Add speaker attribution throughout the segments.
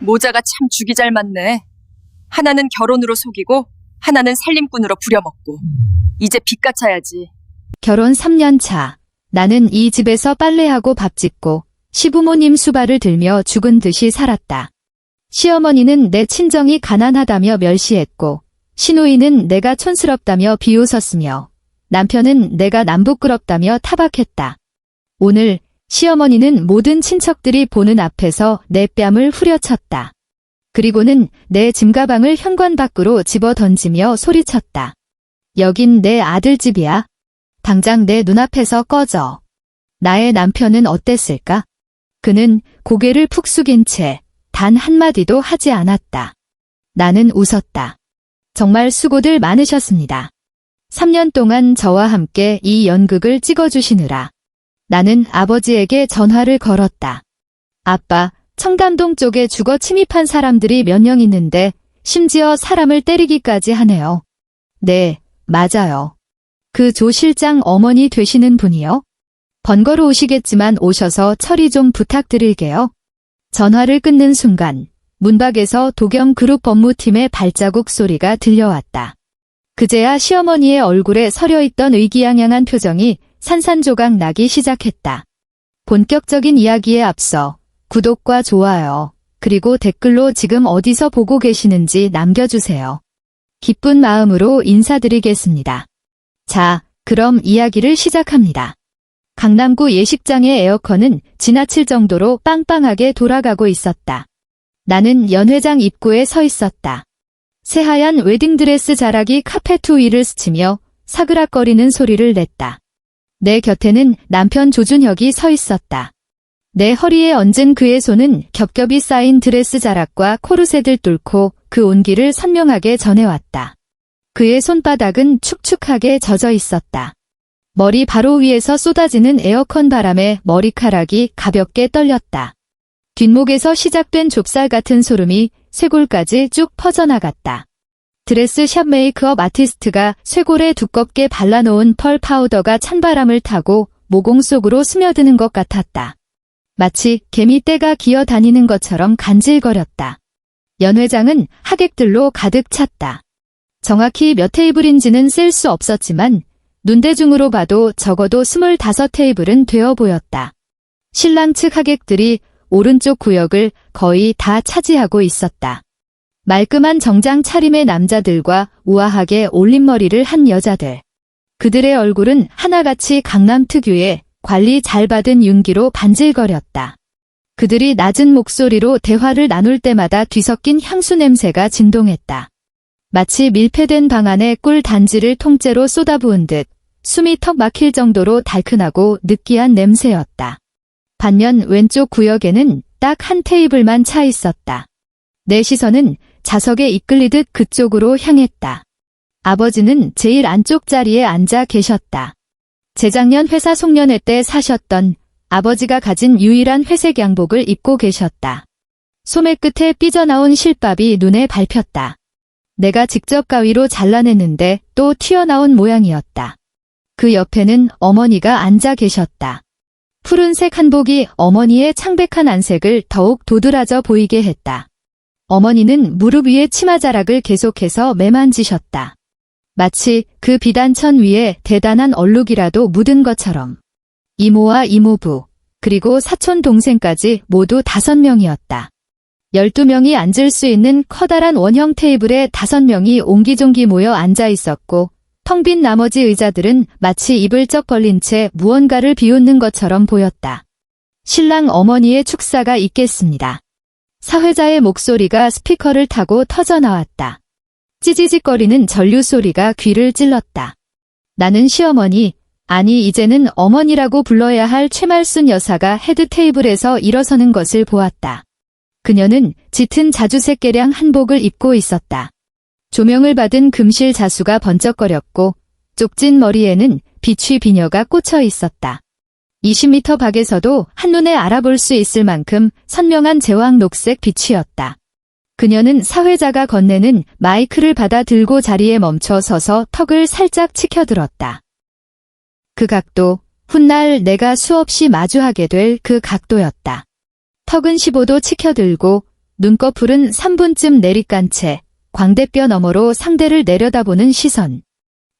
Speaker 1: 모자가 참 죽이 잘 맞네. 하나는 결혼으로 속이고 하나는 살림꾼으로 부려먹고. 이제 빚 갚아야지.
Speaker 2: 결혼 3년 차. 나는 이 집에서 빨래하고 밥 짓고 시부모님 수발을 들며 죽은 듯이 살았다. 시어머니는 내 친정이 가난하다며 멸시했고 시누이는 내가 촌스럽다며 비웃었으며 남편은 내가 남부끄럽다며 타박했다. 오늘 시어머니는 모든 친척들이 보는 앞에서 내 뺨을 후려쳤다. 그리고는 내 짐가방을 현관 밖으로 집어 던지며 소리쳤다. 여긴 내 아들 집이야. 당장 내 눈앞에서 꺼져. 나의 남편은 어땠을까? 그는 고개를 푹 숙인 채 단 한마디도 하지 않았다. 나는 웃었다. 정말 수고들 많으셨습니다. 3년 동안 저와 함께 이 연극을 찍어주시느라. 나는 아버지에게 전화를 걸었다. 아빠, 청담동 쪽에 주거 침입한 사람들이 몇 명 있는데 심지어 사람을 때리기까지 하네요. 네, 맞아요. 그 조 실장 어머니 되시는 분이요? 번거로 오시겠지만 오셔서 처리 좀 부탁드릴게요. 전화를 끊는 순간 문밖에서 도경그룹 법무팀의 발자국 소리가 들려왔다. 그제야 시어머니의 얼굴에 서려있던 의기양양한 표정이 산산조각 나기 시작했다. 본격적인 이야기에 앞서 구독과 좋아요, 그리고 댓글로 지금 어디서 보고 계시는지 남겨주세요. 기쁜 마음으로 인사드리겠습니다. 자, 그럼 이야기를 시작합니다. 강남구 예식장의 에어컨은 지나칠 정도로 빵빵하게 돌아가고 있었다. 나는 연회장 입구에 서 있었다. 새하얀 웨딩드레스 자락이 카페트 위를 스치며 사그락거리는 소리를 냈다. 내 곁에는 남편 조준혁이 서 있었다. 내 허리에 얹은 그의 손은 겹겹이 쌓인 드레스 자락과 코르셋을 뚫고 그 온기를 선명하게 전해왔다. 그의 손바닥은 축축하게 젖어 있었다. 머리 바로 위에서 쏟아지는 에어컨 바람에 머리카락이 가볍게 떨렸다. 뒷목에서 시작된 좁쌀 같은 소름이 쇄골까지 쭉 퍼져나갔다. 드레스 샵 메이크업 아티스트가 쇄골에 두껍게 발라놓은 펄 파우더가 찬바람을 타고 모공 속으로 스며드는 것 같았다. 마치 개미 떼가 기어다니는 것처럼 간질거렸다. 연회장은 하객들로 가득 찼다. 정확히 몇 테이블인지는 셀 수 없었지만 눈대중으로 봐도 적어도 25테이블은 되어 보였다. 신랑 측 하객들이 오른쪽 구역을 거의 다 차지하고 있었다. 말끔한 정장 차림의 남자들과 우아하게 올림머리를 한 여자들. 그들의 얼굴은 하나같이 강남 특유의 관리 잘 받은 윤기로 반질거렸다. 그들이 낮은 목소리로 대화를 나눌 때마다 뒤섞인 향수 냄새가 진동했다. 마치 밀폐된 방 안에 꿀 단지를 통째로 쏟아부은 듯 숨이 턱 막힐 정도로 달큰하고 느끼한 냄새였다. 반면 왼쪽 구역에는 딱 한 테이블만 차 있었다. 내 시선은 자석에 이끌리듯 그쪽으로 향했다. 아버지는 제일 안쪽 자리에 앉아 계셨다. 재작년 회사 송년회 때 사셨던 아버지가 가진 유일한 회색 양복을 입고 계셨다. 소매 끝에 삐져나온 실밥이 눈에 밟혔다. 내가 직접 가위로 잘라냈는데 또 튀어나온 모양이었다. 그 옆에는 어머니가 앉아 계셨다. 푸른색 한복이 어머니의 창백한 안색을 더욱 도드라져 보이게 했다. 어머니는 무릎 위에 치마자락을 계속해서 매만지셨다. 마치 그 비단천 위에 대단한 얼룩이라도 묻은 것처럼. 이모와 이모부, 그리고 사촌 동생까지 모두 5명이었다. 12명이 앉을 수 있는 커다란 원형 테이블에 5명이 옹기종기 모여 앉아 있었고 텅 빈 나머지 의자들은 마치 입을 쩍 벌린 채 무언가를 비웃는 것처럼 보였다. 신랑 어머니의 축사가 있겠습니다. 사회자의 목소리가 스피커를 타고 터져나왔다. 찌지직거리는 전류 소리가 귀를 찔렀다. 나는 시어머니, 아니 이제는 어머니라고 불러야 할 최말순 여사가 헤드 테이블에서 일어서는 것을 보았다. 그녀는 짙은 자주색 개량 한복을 입고 있었다. 조명을 받은 금실 자수가 번쩍거렸고 쪽진 머리에는 비취 비녀가 꽂혀 있었다. 20m 밖에서도 한눈에 알아볼 수 있을 만큼 선명한 제왕 녹색 비취였다. 그녀는 사회자가 건네는 마이크를 받아 들고 자리에 멈춰 서서 턱을 살짝 치켜들었다. 그 각도, 훗날 내가 수없이 마주하게 될 그 각도였다. 턱은 15도 치켜들고 눈꺼풀은 3분쯤 내리깐 채 광대뼈 너머로 상대를 내려다보는 시선.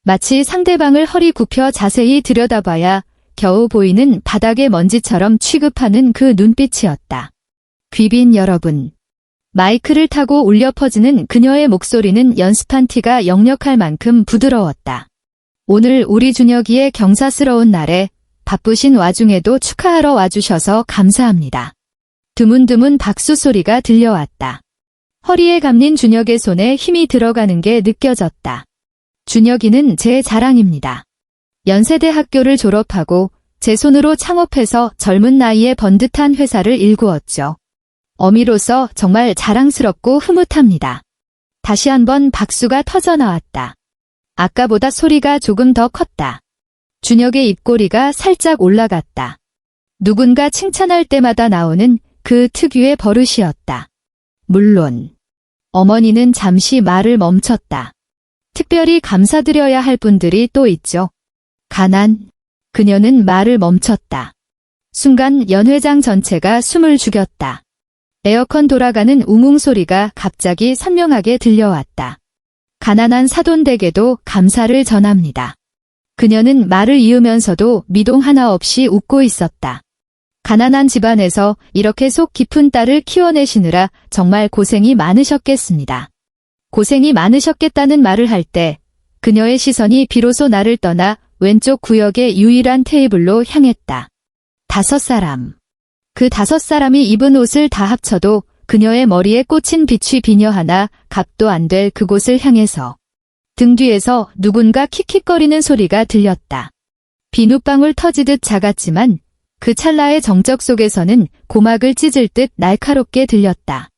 Speaker 2: 마치 상대방을 허리 굽혀 자세히 들여다봐야 겨우 보이는 바닥의 먼지처럼 취급하는 그 눈빛이었다. 귀빈 여러분. 마이크를 타고 울려 퍼지는 그녀의 목소리는 연습한 티가 역력할 만큼 부드러웠다. 오늘 우리 준혁이의 경사스러운 날에 바쁘신 와중에도 축하하러 와주셔서 감사합니다. 드문드문 박수 소리가 들려왔다. 허리에 감린 준혁의 손에 힘이 들어가는 게 느껴졌다. 준혁이는 제 자랑입니다. 연세대 학교를 졸업하고 제 손으로 창업해서 젊은 나이에 번듯한 회사를 일구었죠. 어미로서 정말 자랑스럽고 흐뭇합니다. 다시 한번 박수가 터져나왔다. 아까보다 소리가 조금 더 컸다. 준혁의 입꼬리가 살짝 올라갔다. 누군가 칭찬할 때마다 나오는 그 특유의 버릇이었다. 물론 어머니는 잠시 말을 멈췄다. 특별히 감사드려야 할 분들이 또 있죠. 가난. 그녀는 말을 멈췄다. 순간 연회장 전체가 숨을 죽였다. 에어컨 돌아가는 웅웅 소리가 갑자기 선명하게 들려왔다. 가난한 사돈댁에도 감사를 전합니다. 그녀는 말을 이으면서도 미동 하나 없이 웃고 있었다. 가난한 집안에서 이렇게 속 깊은 딸을 키워내시느라 정말 고생이 많으셨겠습니다. 고생이 많으셨겠다는 말을 할 때 그녀의 시선이 비로소 나를 떠나 왼쪽 구역의 유일한 테이블로 향했다. 5사람. 그 5사람이 입은 옷을 다 합쳐도 그녀의 머리에 꽂힌 비취 비녀 하나 값도 안 될 그곳을 향해서 등 뒤에서 누군가 킥킥거리는 소리가 들렸다. 비눗방울 터지듯 작았지만 그 찰나의 정적 속에서는 고막을 찢을 듯 날카롭게 들렸다.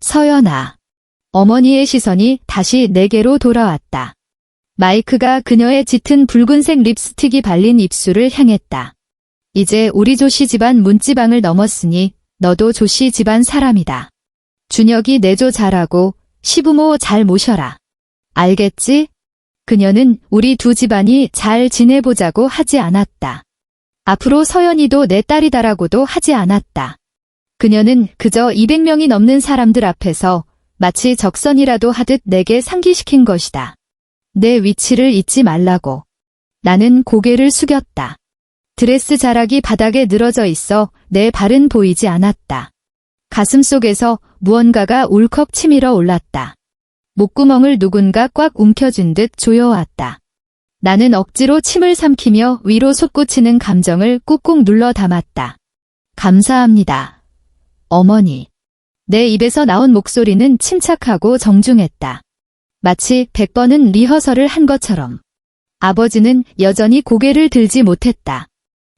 Speaker 2: 서연아. 어머니의 시선이 다시 내게로 돌아왔다. 마이크가 그녀의 짙은 붉은색 립스틱이 발린 입술을 향했다. 이제 우리 조씨 집안 문지방을 넘었으니 너도 조씨 집안 사람이다. 준혁이 내조 잘하고 시부모 잘 모셔라. 알겠지? 그녀는 우리 두 집안이 잘 지내보자고 하지 않았다. 앞으로 서연이도 내 딸이다라고도 하지 않았다. 그녀는 그저 200명이 넘는 사람들 앞에서 마치 적선이라도 하듯 내게 상기시킨 것이다. 내 위치를 잊지 말라고. 나는 고개를 숙였다. 드레스 자락이 바닥에 늘어져 있어 내 발은 보이지 않았다. 가슴 속에서 무언가가 울컥 치밀어 올랐다. 목구멍을 누군가 꽉 움켜쥔 듯 조여왔다. 나는 억지로 침을 삼키며 위로 솟구치는 감정을 꾹꾹 눌러 담았다. 감사합니다. 어머니. 내 입에서 나온 목소리는 침착하고 정중했다. 마치 100번은 리허설을 한 것처럼. 아버지는 여전히 고개를 들지 못했다.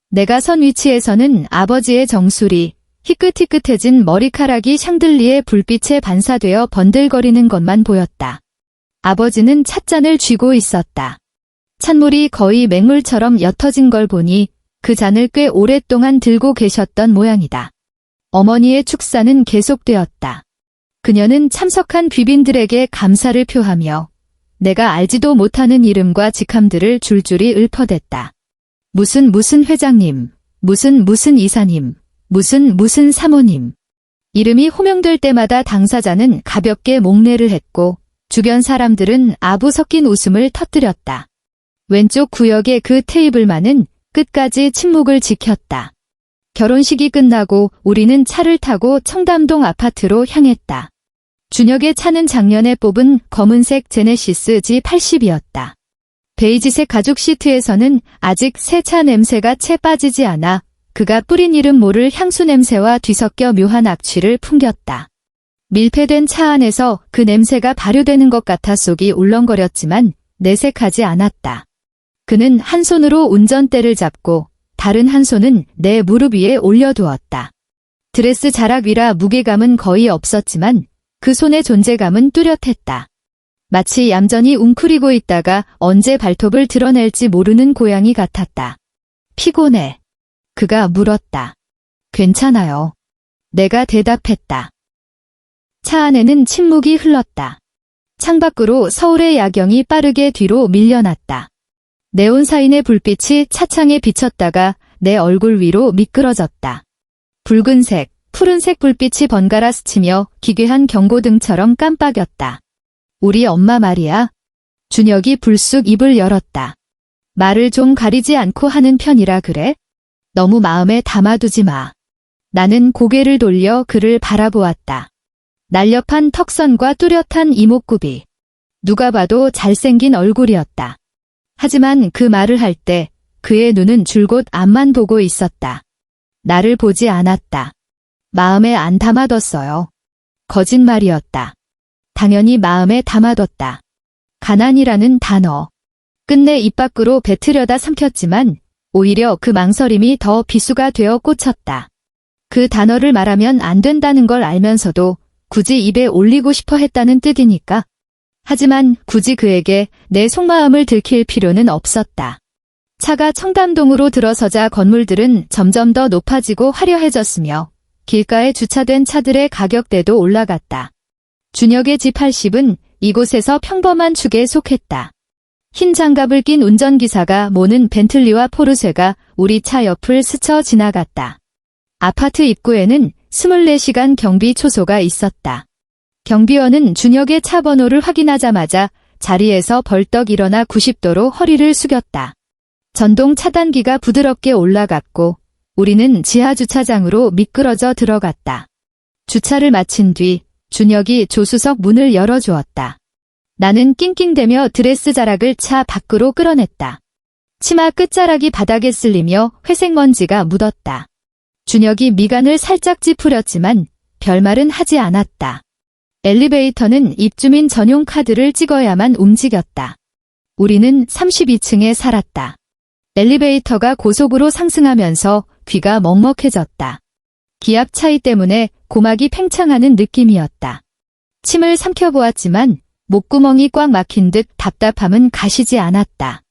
Speaker 2: 내가 선 위치에서는 아버지의 정수리, 희끗희끗해진 머리카락이 샹들리에 불빛에 반사되어 번들거리는 것만 보였다. 아버지는 찻잔을 쥐고 있었다. 찬물이 거의 맹물처럼 옅어진 걸 보니 그 잔을 꽤 오랫동안 들고 계셨던 모양이다. 어머니의 축사는 계속되었다. 그녀는 참석한 귀빈들에게 감사를 표하며 내가 알지도 못하는 이름과 직함들을 줄줄이 읊어댔다. 무슨 회장님, 무슨 이사님, 무슨 사모님. 이름이 호명될 때마다 당사자는 가볍게 목례를 했고 주변 사람들은 아부 섞인 웃음을 터뜨렸다. 왼쪽 구역의 그 테이블만은 끝까지 침묵을 지켰다. 결혼식이 끝나고 우리는 차를 타고 청담동 아파트로 향했다. 준혁의 차는 작년에 뽑은 검은색 제네시스 G80이었다. 베이지색 가죽 시트에서는 아직 새 차 냄새가 채 빠지지 않아 그가 뿌린 이름 모를 향수 냄새와 뒤섞여 묘한 악취를 풍겼다. 밀폐된 차 안에서 그 냄새가 발효되는 것 같아 속이 울렁거렸지만 내색하지 않았다. 그는 한 손으로 운전대를 잡고 다른 한 손은 내 무릎 위에 올려두었다. 드레스 자락 위라 무게감은 거의 없었지만 그 손의 존재감은 뚜렷했다. 마치 얌전히 웅크리고 있다가 언제 발톱을 드러낼지 모르는 고양이 같았다. 피곤해. 그가 물었다. 괜찮아요. 내가 대답했다. 차 안에는 침묵이 흘렀다. 창밖으로 서울의 야경이 빠르게 뒤로 밀려났다. 네온사인의 불빛이 차창에 비쳤다가 내 얼굴 위로 미끄러졌다. 붉은색, 푸른색 불빛이 번갈아 스치며 기괴한 경고등처럼 깜빡였다. 우리 엄마 말이야. 준혁이 불쑥 입을 열었다. 말을 좀 가리지 않고 하는 편이라 그래? 너무 마음에 담아두지 마. 나는 고개를 돌려 그를 바라보았다. 날렵한 턱선과 뚜렷한 이목구비. 누가 봐도 잘생긴 얼굴이었다. 하지만 그 말을 할 때 그의 눈은 줄곧 앞만 보고 있었다. 나를 보지 않았다. 마음에 안 담아뒀어요. 거짓말이었다. 당연히 마음에 담아뒀다. 가난이라는 단어. 끝내 입 밖으로 뱉으려다 삼켰지만 오히려 그 망설임이 더 비수가 되어 꽂혔다. 그 단어를 말하면 안 된다는 걸 알면서도 굳이 입에 올리고 싶어 했다는 뜻이니까. 하지만 굳이 그에게 내 속마음을 들킬 필요는 없었다. 차가 청담동으로 들어서자 건물들은 점점 더 높아지고 화려해졌으며 길가에 주차된 차들의 가격대도 올라갔다. 준혁의 G80은 이곳에서 평범한 축에 속했다. 흰 장갑을 낀 운전기사가 모는 벤틀리와 포르쉐가 우리 차 옆을 스쳐 지나갔다. 아파트 입구에는 24시간 경비 초소가 있었다. 경비원은 준혁의 차 번호를 확인하자마자 자리에서 벌떡 일어나 90도로 허리를 숙였다. 전동 차단기가 부드럽게 올라갔고 우리는 지하 주차장으로 미끄러져 들어갔다. 주차를 마친 뒤 준혁이 조수석 문을 열어주었다. 나는 낑낑대며 드레스 자락을 차 밖으로 끌어냈다. 치마 끝자락이 바닥에 쓸리며 회색 먼지가 묻었다. 준혁이 미간을 살짝 찌푸렸지만 별말은 하지 않았다. 엘리베이터는 입주민 전용 카드를 찍어야만 움직였다. 우리는 32층에 살았다. 엘리베이터가 고속으로 상승하면서 귀가 먹먹해졌다. 기압 차이 때문에 고막이 팽창하는 느낌이었다. 침을 삼켜보았지만 목구멍이 꽉 막힌 듯 답답함은 가시지 않았다.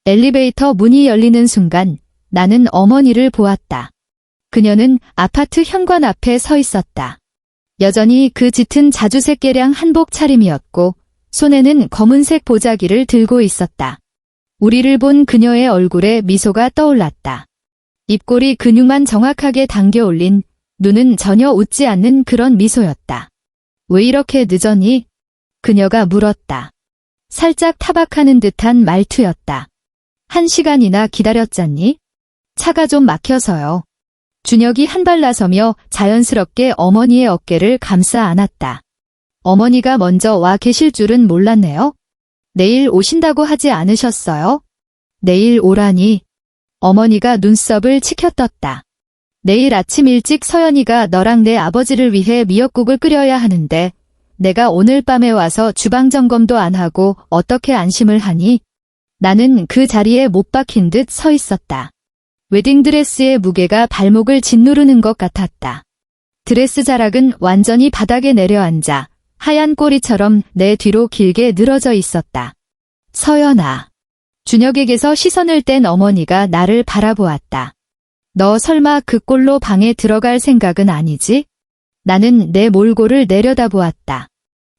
Speaker 2: 엘리베이터 문이 열리는 순간 나는 어머니를 보았다. 그녀는 아파트 현관 앞에 서 있었다. 여전히 그 짙은 자주색 개량 한복 차림이었고 손에는 검은색 보자기를 들고 있었다. 우리를 본 그녀의 얼굴에 미소가 떠올랐다. 입꼬리 근육만 정확하게 당겨 올린 눈은 전혀 웃지 않는 그런 미소였다. 왜 이렇게 늦었니? 그녀가 물었다. 살짝 타박하는 듯한 말투였다. 1시간이나 기다렸잖니? 차가 좀 막혀서요. 준혁이 한 발 나서며 자연스럽게 어머니의 어깨를 감싸 안았다. 어머니가 먼저 와 계실 줄은 몰랐네요. 내일 오신다고 하지 않으셨어요? 내일 오라니. 어머니가 눈썹을 치켜떴다. 내일 아침 일찍 서연이가 너랑 내 아버지를 위해 미역국을 끓여야 하는데 내가 오늘 밤에 와서 주방 점검도 안 하고 어떻게 안심을 하니? 나는 그 자리에 못 박힌 듯 서 있었다. 웨딩드레스의 무게가 발목을 짓누르는 것 같았다. 드레스 자락은 완전히 바닥에 내려앉아 하얀 꼬리처럼 내 뒤로 길게 늘어져 있었다. 서연아. 준혁에게서 시선을 뗀 어머니가 나를 바라보았다. 너 설마 그 꼴로 방에 들어갈 생각은 아니지? 나는 내 몰골을 내려다보았다.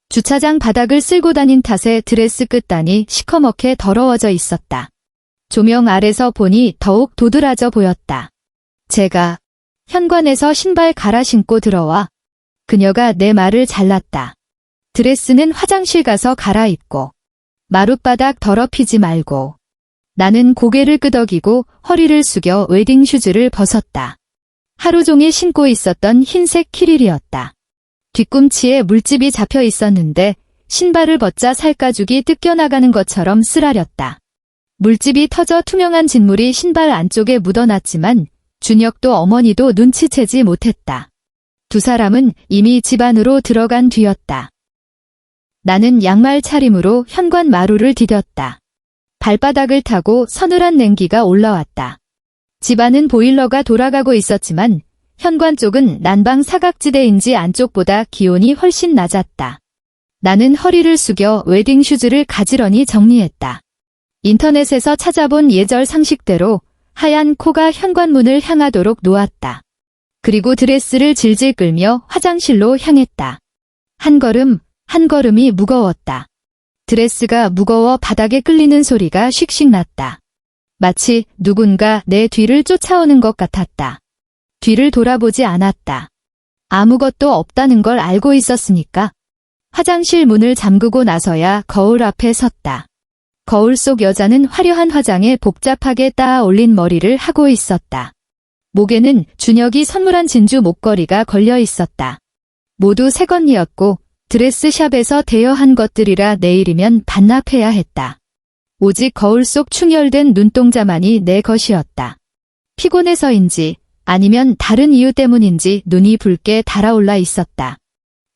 Speaker 2: 주차장 바닥을 쓸고 다닌 탓에 드레스 끝단이 시커멓게 더러워져 있었다. 조명 아래서 보니 더욱 도드라져 보였다. 제가 현관에서 신발 갈아 신고 들어와. 그녀가 내 말을 잘랐다. 드레스는 화장실 가서 갈아입고 마룻바닥 더럽히지 말고. 나는 고개를 끄덕이고 허리를 숙여 웨딩 슈즈를 벗었다. 하루 종일 신고 있었던 흰색 키릴이었다. 뒤꿈치에 물집이 잡혀 있었는데 신발을 벗자 살가죽이 뜯겨나가는 것처럼 쓰라렸다. 물집이 터져 투명한 진물이 신발 안쪽에 묻어났지만 준혁도 어머니도 눈치채지 못했다. 두 사람은 이미 집 안으로 들어간 뒤였다. 나는 양말 차림으로 현관 마루를 디뎠다. 발바닥을 타고 서늘한 냉기가 올라왔다. 집안은 보일러가 돌아가고 있었지만 현관 쪽은 난방 사각지대인지 안쪽보다 기온이 훨씬 낮았다. 나는 허리를 숙여 웨딩 슈즈를 가지런히 정리했다. 인터넷에서 찾아본 예절 상식대로 하얀 코가 현관문을 향하도록 놓았다. 그리고 드레스를 질질 끌며 화장실로 향했다. 한 걸음, 한 걸음이 무거웠다. 드레스가 무거워 바닥에 끌리는 소리가 씩씩 났다. 마치 누군가 내 뒤를 쫓아오는 것 같았다. 뒤를 돌아보지 않았다. 아무것도 없다는 걸 알고 있었으니까. 화장실 문을 잠그고 나서야 거울 앞에 섰다. 거울 속 여자는 화려한 화장에 복잡하게 따아 올린 머리를 하고 있었다. 목에는 준혁이 선물한 진주 목걸이가 걸려 있었다. 모두 새 건이었고 드레스샵에서 대여한 것들이라 내일이면 반납해야 했다. 오직 거울 속 충혈된 눈동자만이 내 것이었다. 피곤해서인지 아니면 다른 이유 때문인지 눈이 붉게 달아올라 있었다.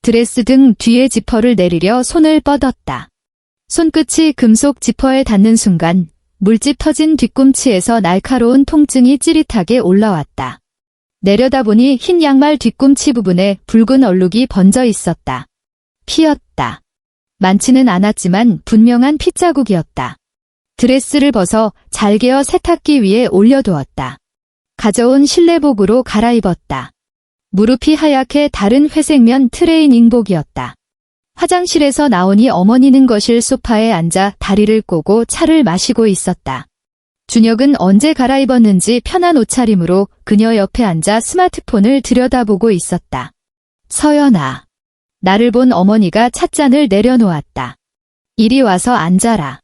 Speaker 2: 드레스 등 뒤에 지퍼를 내리려 손을 뻗었다. 손끝이 금속 지퍼에 닿는 순간 물집 터진 뒤꿈치에서 날카로운 통증이 찌릿하게 올라왔다. 내려다보니 흰 양말 뒤꿈치 부분에 붉은 얼룩이 번져 있었다. 피였다. 많지는 않았지만 분명한 핏자국이었다. 드레스를 벗어 잘 개어 세탁기 위에 올려두었다. 가져온 실내복으로 갈아입었다. 무릎이 하얗게 다른 회색면 트레이닝복이었다. 화장실에서 나오니 어머니는 거실 소파에 앉아 다리를 꼬고 차를 마시고 있었다. 준혁은 언제 갈아입었는지 편한 옷차림으로 그녀 옆에 앉아 스마트폰을 들여다보고 있었다. 서연아. 나를 본 어머니가 찻잔을 내려놓았다. 이리 와서 앉아라.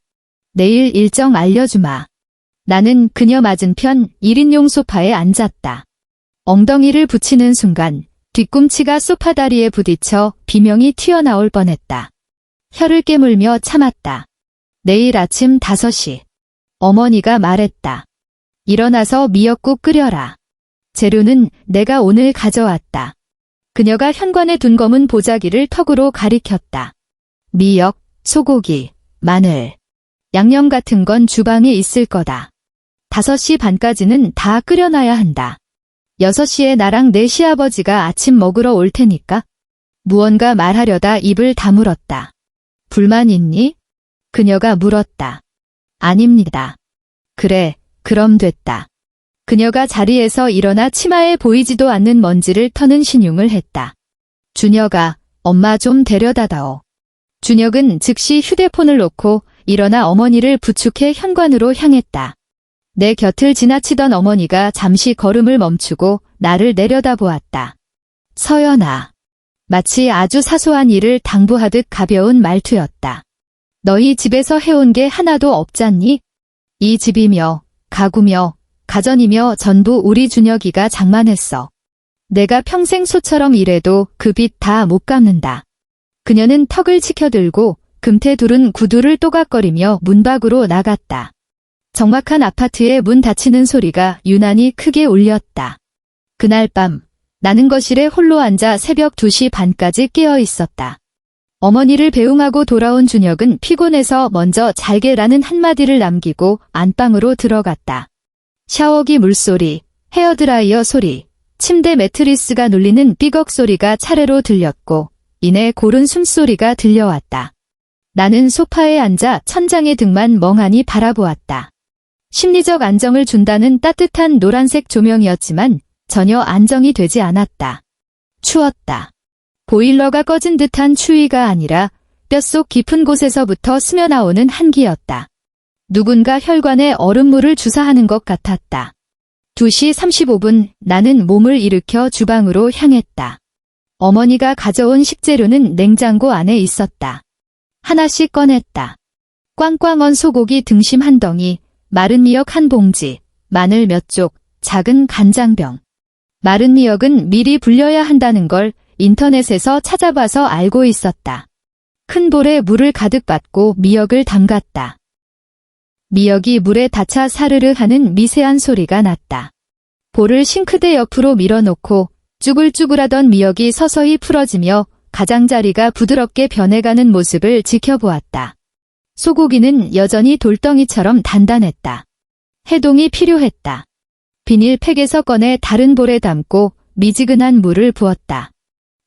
Speaker 2: 내일 일정 알려주마. 나는 그녀 맞은편 1인용 소파에 앉았다. 엉덩이를 붙이는 순간 뒤꿈치가 소파 다리에 부딪혀 비명이 튀어나올 뻔했다. 혀를 깨물며 참았다. 내일 아침 5시. 어머니가 말했다. 일어나서 미역국 끓여라. 재료는 내가 오늘 가져왔다. 그녀가 현관에 둔 검은 보자기를 턱으로 가리켰다. 미역, 소고기, 마늘, 양념 같은 건 주방에 있을 거다. 5시 반까지는 다 끓여놔야 한다. 6시에 나랑 내 시아버지가 아침 먹으러 올 테니까. 무언가 말하려다 입을 다물었다. 불만 있니? 그녀가 물었다. 아닙니다. 그래, 그럼 됐다. 그녀가 자리에서 일어나 치마에 보이지도 않는 먼지를 터는 신용을 했다. 준혁아, 엄마 좀 데려다다오. 준혁은 즉시 휴대폰을 놓고 일어나 어머니를 부축해 현관으로 향했다. 내 곁을 지나치던 어머니가 잠시 걸음을 멈추고 나를 내려다보았다. 서연아. 마치 아주 사소한 일을 당부하듯 가벼운 말투였다. 너희 집에서 해온 게 하나도 없잖니? 이 집이며 가구며 가전이며 전부 우리 준혁이가 장만했어. 내가 평생 소처럼 일해도 그 빚 다 못 갚는다. 그녀는 턱을 치켜들고 금태 두른 구두를 또각거리며 문 밖으로 나갔다. 적막한 아파트의 문 닫히는 소리가 유난히 크게 울렸다. 그날 밤 나는 거실에 홀로 앉아 새벽 2시 반까지 깨어 있었다. 어머니를 배웅하고 돌아온 준혁은 피곤해서 먼저 잘게라는 한마디를 남기고 안방으로 들어갔다. 샤워기 물소리, 헤어드라이어 소리, 침대 매트리스가 눌리는 삐걱 소리가 차례로 들렸고 이내 고른 숨소리가 들려왔다. 나는 소파에 앉아 천장의 등만 멍하니 바라보았다. 심리적 안정을 준다는 따뜻한 노란색 조명이었지만 전혀 안정이 되지 않았다. 추웠다. 보일러가 꺼진 듯한 추위가 아니라 뼛속 깊은 곳에서부터 스며나오는 한기였다. 누군가 혈관에 얼음물을 주사하는 것 같았다. 2시 35분 나는 몸을 일으켜 주방으로 향했다. 어머니가 가져온 식재료는 냉장고 안에 있었다. 하나씩 꺼냈다. 꽝꽝 언 소고기 등심 한 덩이, 마른 미역 한 봉지, 마늘 몇 쪽, 작은 간장병. 마른 미역은 미리 불려야 한다는 걸 인터넷에서 찾아봐서 알고 있었다. 큰 볼에 물을 가득 받고 미역을 담갔다. 미역이 물에 닿자 사르르 하는 미세한 소리가 났다. 볼을 싱크대 옆으로 밀어놓고 쭈글쭈글하던 미역이 서서히 풀어지며 가장자리가 부드럽게 변해가는 모습을 지켜보았다. 소고기는 여전히 돌덩이처럼 단단했다. 해동이 필요했다. 비닐팩에서 꺼내 다른 볼에 담고 미지근한 물을 부었다.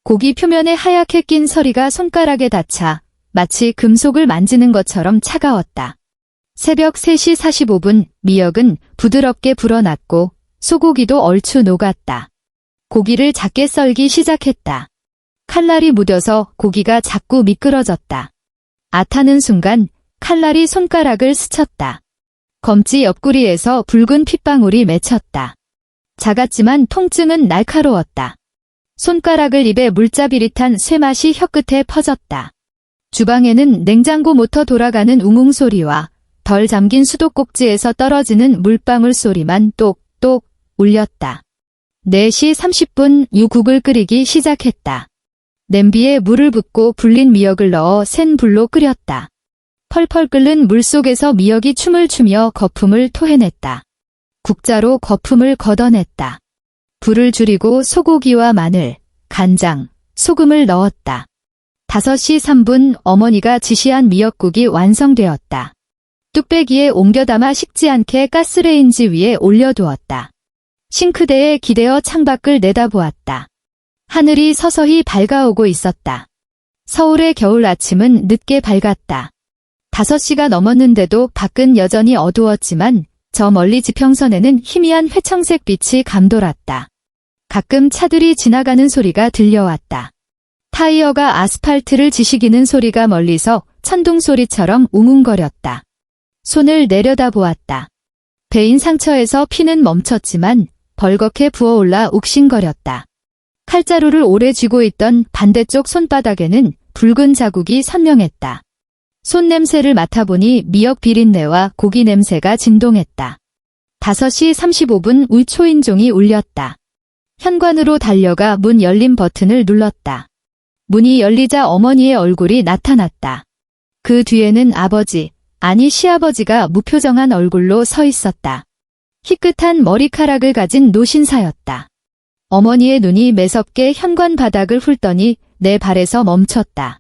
Speaker 2: 고기 표면에 하얗게 낀 서리가 손가락에 닿자 마치 금속을 만지는 것처럼 차가웠다. 새벽 3시 45분 미역은 부드럽게 불어났고 소고기도 얼추 녹았다. 고기를 작게 썰기 시작했다. 칼날이 묻어서 고기가 자꾸 미끄러졌다. 아타는 순간 칼날이 손가락을 스쳤다. 검지 옆구리에서 붉은 핏방울이 맺혔다. 작았지만 통증은 날카로웠다. 손가락을 입에 물자비릿한 쇠맛이 혀끝에 퍼졌다. 주방에는 냉장고 모터 돌아가는 웅웅 소리와 덜 잠긴 수도꼭지에서 떨어지는 물방울 소리만 똑똑 울렸다. 4시 30분 유국을 끓이기 시작했다. 냄비에 물을 붓고 불린 미역을 넣어 센 불로 끓였다. 펄펄 끓는 물 속에서 미역이 춤을 추며 거품을 토해냈다. 국자로 거품을 걷어냈다. 불을 줄이고 소고기와 마늘, 간장, 소금을 넣었다. 5시 3분 어머니가 지시한 미역국이 완성되었다. 뚝배기에 옮겨 담아 식지 않게 가스레인지 위에 올려두었다. 싱크대에 기대어 창밖을 내다보았다. 하늘이 서서히 밝아오고 있었다. 서울의 겨울 아침은 늦게 밝았다. 5시가 넘었는데도 밖은 여전히 어두웠지만 저 멀리 지평선에는 희미한 회청색 빛이 감돌았다. 가끔 차들이 지나가는 소리가 들려왔다. 타이어가 아스팔트를 지시기는 소리가 멀리서 천둥 소리처럼 웅웅거렸다. 손을 내려다보았다. 베인 상처에서 피는 멈췄지만 벌겋게 부어올라 욱신거렸다. 칼자루를 오래 쥐고 있던 반대쪽 손바닥에는 붉은 자국이 선명했다. 손냄새를 맡아보니 미역 비린내와 고기 냄새가 진동했다. 5시 35분 울초인종이 울렸다. 현관으로 달려가 문 열림 버튼을 눌렀다. 문이 열리자 어머니의 얼굴이 나타났다. 그 뒤에는 아버지, 아니 시아버지가 무표정한 얼굴로 서 있었다. 희끗한 머리카락을 가진 노신사였다. 어머니의 눈이 매섭게 현관 바닥을 훑더니 내 발에서 멈췄다.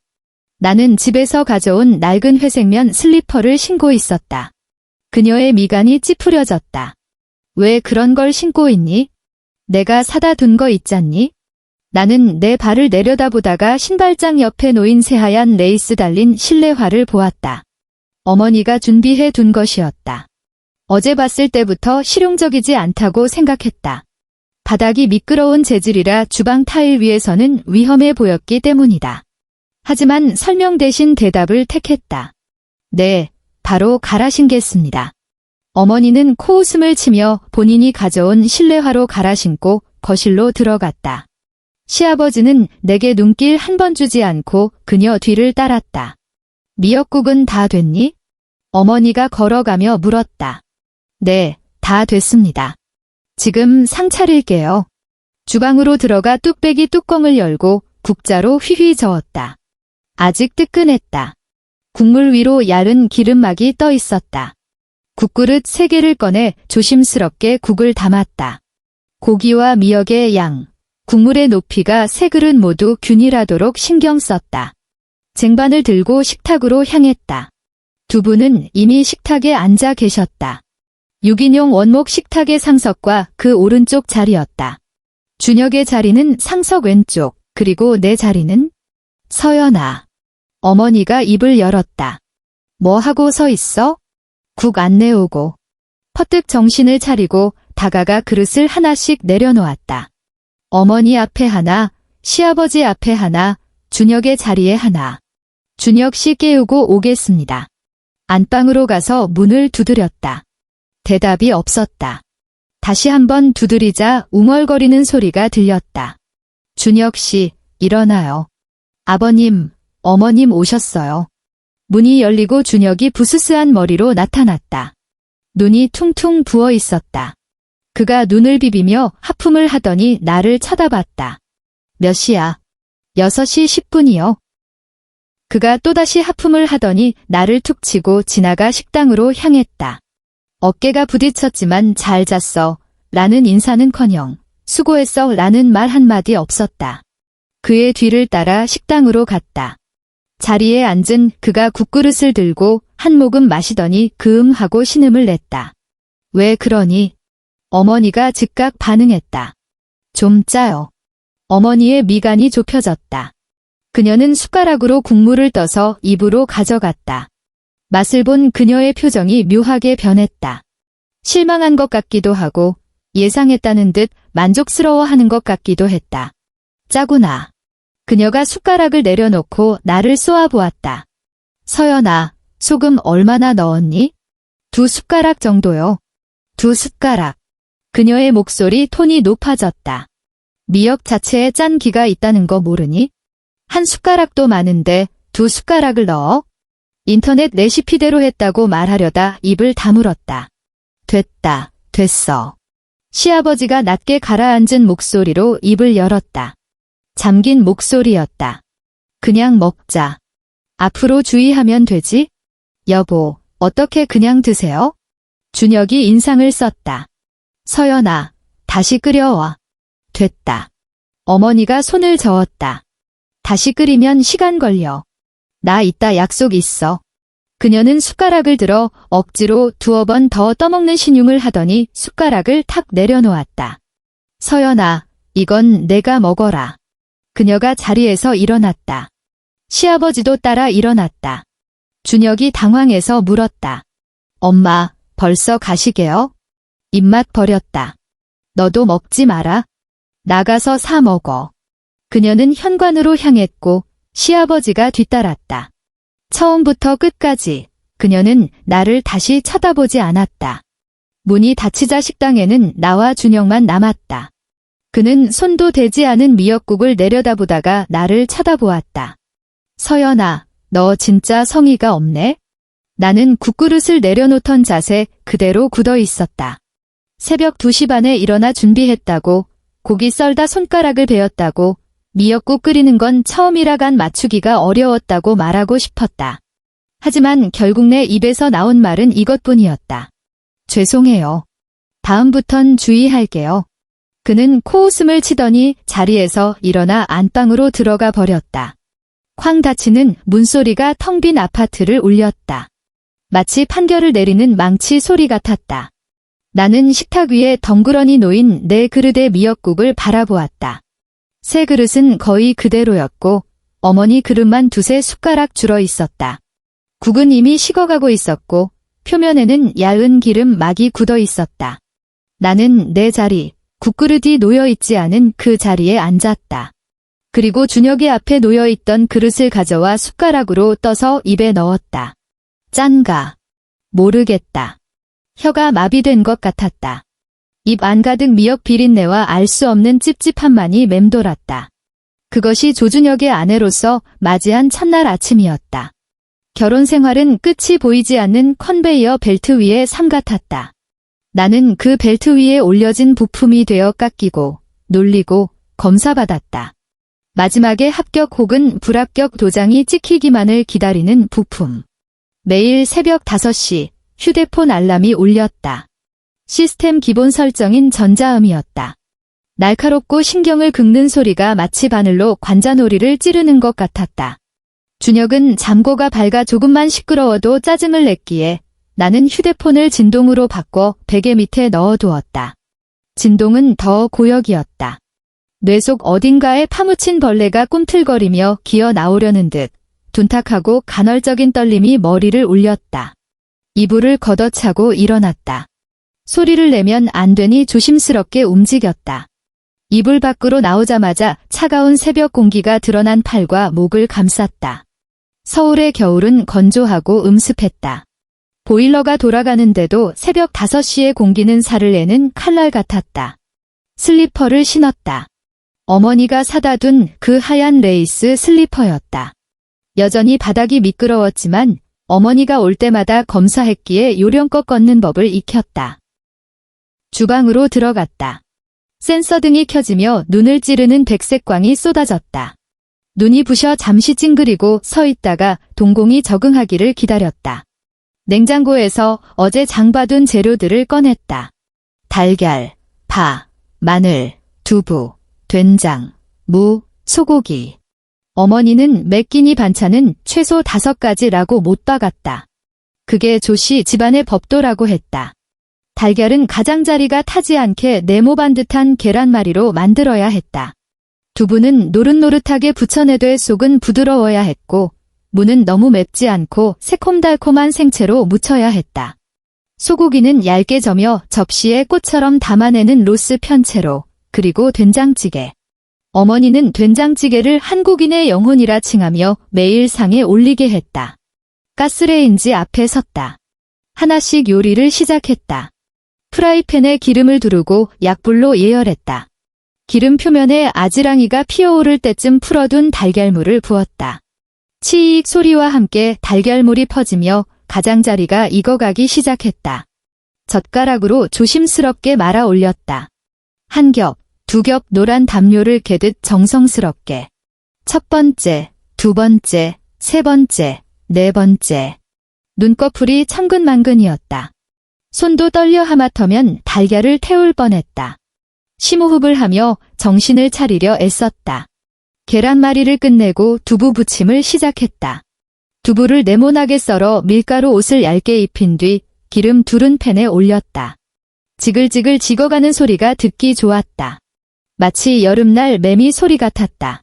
Speaker 2: 나는 집에서 가져온 낡은 회색면 슬리퍼를 신고 있었다. 그녀의 미간이 찌푸려졌다. 왜 그런 걸 신고 있니? 내가 사다 둔 거 있잖니? 나는 내 발을 내려다보다가 신발장 옆에 놓인 새하얀 레이스 달린 실내화를 보았다. 어머니가 준비해 둔 것이었다. 어제 봤을 때부터 실용적이지 않다고 생각했다. 바닥이 미끄러운 재질이라 주방 타일 위에서는 위험해 보였기 때문이다. 하지만 설명 대신 대답을 택했다. 네, 바로 갈아 신겠습니다. 어머니는 코웃음을 치며 본인이 가져온 실내화로 갈아 신고 거실로 들어갔다. 시아버지는 내게 눈길 한 번 주지 않고 그녀 뒤를 따랐다. 미역국은 다 됐니? 어머니가 걸어가며 물었다. 네, 다 됐습니다. 지금 상 차릴게요. 주방으로 들어가 뚝배기 뚜껑을 열고 국자로 휘휘 저었다. 아직 뜨끈했다. 국물 위로 얇은 기름막이 떠 있었다. 국그릇 3개를 꺼내 조심스럽게 국을 담았다. 고기와 미역의 양, 국물의 높이가 3그릇 모두 균일하도록 신경 썼다. 쟁반을 들고 식탁으로 향했다. 두 분은 이미 식탁에 앉아 계셨다. 6인용 원목 식탁의 상석과 그 오른쪽 자리였다. 준혁의 자리는 상석 왼쪽, 그리고 내 자리는? 서연아. 어머니가 입을 열었다. 뭐 하고 서 있어? 국 안 내오고. 퍼뜩 정신을 차리고 다가가 그릇을 하나씩 내려놓았다. 어머니 앞에 하나, 시아버지 앞에 하나, 준혁의 자리에 하나. 준혁 씨 깨우고 오겠습니다. 안방으로 가서 문을 두드렸다. 대답이 없었다. 다시 한번 두드리자 웅얼거리는 소리가 들렸다. 준혁 씨, 일어나요. 아버님, 어머님 오셨어요. 문이 열리고 준혁이 부스스한 머리로 나타났다. 눈이 퉁퉁 부어 있었다. 그가 눈을 비비며 하품을 하더니 나를 쳐다봤다. 몇 시야? 6시 10분이요. 그가 또다시 하품을 하더니 나를 툭 치고 지나가 식당으로 향했다. 어깨가 부딪혔지만 잘 잤어. 라는 인사는커녕 수고했어 라는 말 한마디 없었다. 그의 뒤를 따라 식당으로 갔다. 자리에 앉은 그가 국그릇을 들고 한 모금 마시더니 그음하고 신음을 냈다. 왜 그러니? 어머니가 즉각 반응했다. 좀 짜요. 어머니의 미간이 좁혀졌다. 그녀는 숟가락으로 국물을 떠서 입으로 가져갔다. 맛을 본 그녀의 표정이 묘하게 변했다. 실망한 것 같기도 하고 예상했다는 듯 만족스러워하는 것 같기도 했다. 짜구나. 그녀가 숟가락을 내려놓고 나를 쏘아보았다. 서연아, 소금 얼마나 넣었니? 2숟가락 정도요. 2숟가락. 그녀의 목소리 톤이 높아졌다. 미역 자체에 짠 기가 있다는 거 모르니? 한 숟가락도 많은데 2숟가락을 넣어? 인터넷 레시피대로 했다고 말하려다 입을 다물었다. 됐다, 됐어. 시아버지가 낮게 가라앉은 목소리로 입을 열었다. 잠긴 목소리였다. 그냥 먹자. 앞으로 주의하면 되지? 여보, 어떻게 그냥 드세요? 준혁이 인상을 썼다. 서연아, 다시 끓여와. 됐다. 어머니가 손을 저었다. 다시 끓이면 시간 걸려. 나 이따 약속 있어. 그녀는 숟가락을 들어 억지로 2번 더 떠먹는 신용을 하더니 숟가락을 탁 내려놓았다. 서연아, 이건 내가 먹어라. 그녀가 자리에서 일어났다. 시아버지도 따라 일어났다. 준혁이 당황해서 물었다. 엄마, 벌써 가시게요? 입맛 버렸다. 너도 먹지 마라. 나가서 사 먹어. 그녀는 현관으로 향했고 시아버지가 뒤따랐다. 처음부터 끝까지 그녀는 나를 다시 쳐다보지 않았다. 문이 닫히자 식당에는 나와 준혁만 남았다. 그는 손도 대지 않은 미역국을 내려다보다가 나를 쳐다보았다. 서연아, 너 진짜 성의가 없네? 나는 국그릇을 내려놓던 자세 그대로 굳어 있었다. 새벽 2시 반에 일어나 준비했다고, 고기 썰다 손가락을 베었다고, 미역국 끓이는 건 처음이라 간 맞추기가 어려웠다고 말하고 싶었다. 하지만 결국 내 입에서 나온 말은 이것뿐이었다. 죄송해요. 다음부턴 주의할게요. 그는 코웃음을 치더니 자리에서 일어나 안방으로 들어가 버렸다. 쾅 닫히는 문소리가 텅 빈 아파트를 울렸다. 마치 판결을 내리는 망치 소리 같았다. 나는 식탁 위에 덩그러니 놓인 내 그릇의 미역국을 바라보았다. 새 그릇은 거의 그대로였고 어머니 그릇만 2-3숟가락 줄어 있었다. 국은 이미 식어가고 있었고 표면에는 얇은 기름 막이 굳어 있었다. 나는 내 자리, 국그릇이 놓여있지 않은 그 자리에 앉았다. 그리고 준혁이 앞에 놓여있던 그릇을 가져와 숟가락으로 떠서 입에 넣었다. 짠가? 모르겠다. 혀가 마비된 것 같았다. 입 안 가득 미역 비린내와 알 수 없는 찝찝함만이 맴돌았다. 그것이 조준혁의 아내로서 맞이한 첫날 아침이었다. 결혼 생활은 끝이 보이지 않는 컨베이어 벨트 위의 삶 같았다. 나는 그 벨트 위에 올려진 부품이 되어 깎이고, 놀리고, 검사받았다. 마지막에 합격 혹은 불합격 도장이 찍히기만을 기다리는 부품. 매일 새벽 5시 휴대폰 알람이 울렸다. 시스템 기본 설정인 전자음이었다. 날카롭고 신경을 긁는 소리가 마치 바늘로 관자놀이를 찌르는 것 같았다. 준혁은 잠고가 밝아 조금만 시끄러워도 짜증을 냈기에 나는 휴대폰을 진동으로 바꿔 베개 밑에 넣어두었다. 진동은 더 고역이었다. 뇌 속 어딘가에 파묻힌 벌레가 꿈틀거리며 기어 나오려는 듯 둔탁하고 간헐적인 떨림이 머리를 울렸다. 이불을 걷어차고 일어났다. 소리를 내면 안 되니 조심스럽게 움직였다. 이불 밖으로 나오자마자 차가운 새벽 공기가 드러난 팔과 목을 감쌌다. 서울의 겨울은 건조하고 음습했다. 보일러가 돌아가는데도 새벽 5시에 공기는 살을 내는 칼날 같았다. 슬리퍼를 신었다. 어머니가 사다 둔 그 하얀 레이스 슬리퍼였다. 여전히 바닥이 미끄러웠지만 어머니가 올 때마다 검사했기에 요령껏 걷는 법을 익혔다. 주방으로 들어갔다. 센서등이 켜지며 눈을 찌르는 백색 광이 쏟아졌다. 눈이 부셔 잠시 찡그리고 서 있다가 동공이 적응하기를 기다렸다. 냉장고에서 어제 장봐둔 재료들을 꺼냈다. 달걀, 파, 마늘, 두부, 된장, 무, 소고기. 어머니는 매 끼니 반찬은 최소 5가지라고 못 박았다. 그게 조씨 집안의 법도라고 했다. 달걀은 가장자리가 타지 않게 네모 반듯한 계란말이로 만들어야 했다. 두부는 노릇노릇하게 부쳐내되 속은 부드러워야 했고 무는 너무 맵지 않고 새콤달콤한 생채로 무쳐야 했다. 소고기는 얇게 저며 접시에 꽃처럼 담아내는 로스 편채로, 그리고 된장찌개. 어머니는 된장찌개를 한국인의 영혼이라 칭하며 매일 상에 올리게 했다. 가스레인지 앞에 섰다. 하나씩 요리를 시작했다. 프라이팬에 기름을 두르고 약불로 예열했다. 기름 표면에 아지랑이가 피어오를 때쯤 풀어둔 달걀물을 부었다. 치익 소리와 함께 달걀물이 퍼지며 가장자리가 익어가기 시작했다. 젓가락으로 조심스럽게 말아 올렸다. 한 겹, 두 겹 노란 담요를 개듯 정성스럽게. 첫 번째, 두 번째, 세 번째, 네 번째. 눈꺼풀이 천근만근이었다. 손도 떨려 하마터면 달걀을 태울 뻔했다. 심호흡을 하며 정신을 차리려 애썼다. 계란말이를 끝내고 두부 부침을 시작했다. 두부를 네모나게 썰어 밀가루 옷을 얇게 입힌 뒤 기름 두른 팬에 올렸다. 지글지글 식어가는 소리가 듣기 좋았다. 마치 여름날 매미 소리 같았다.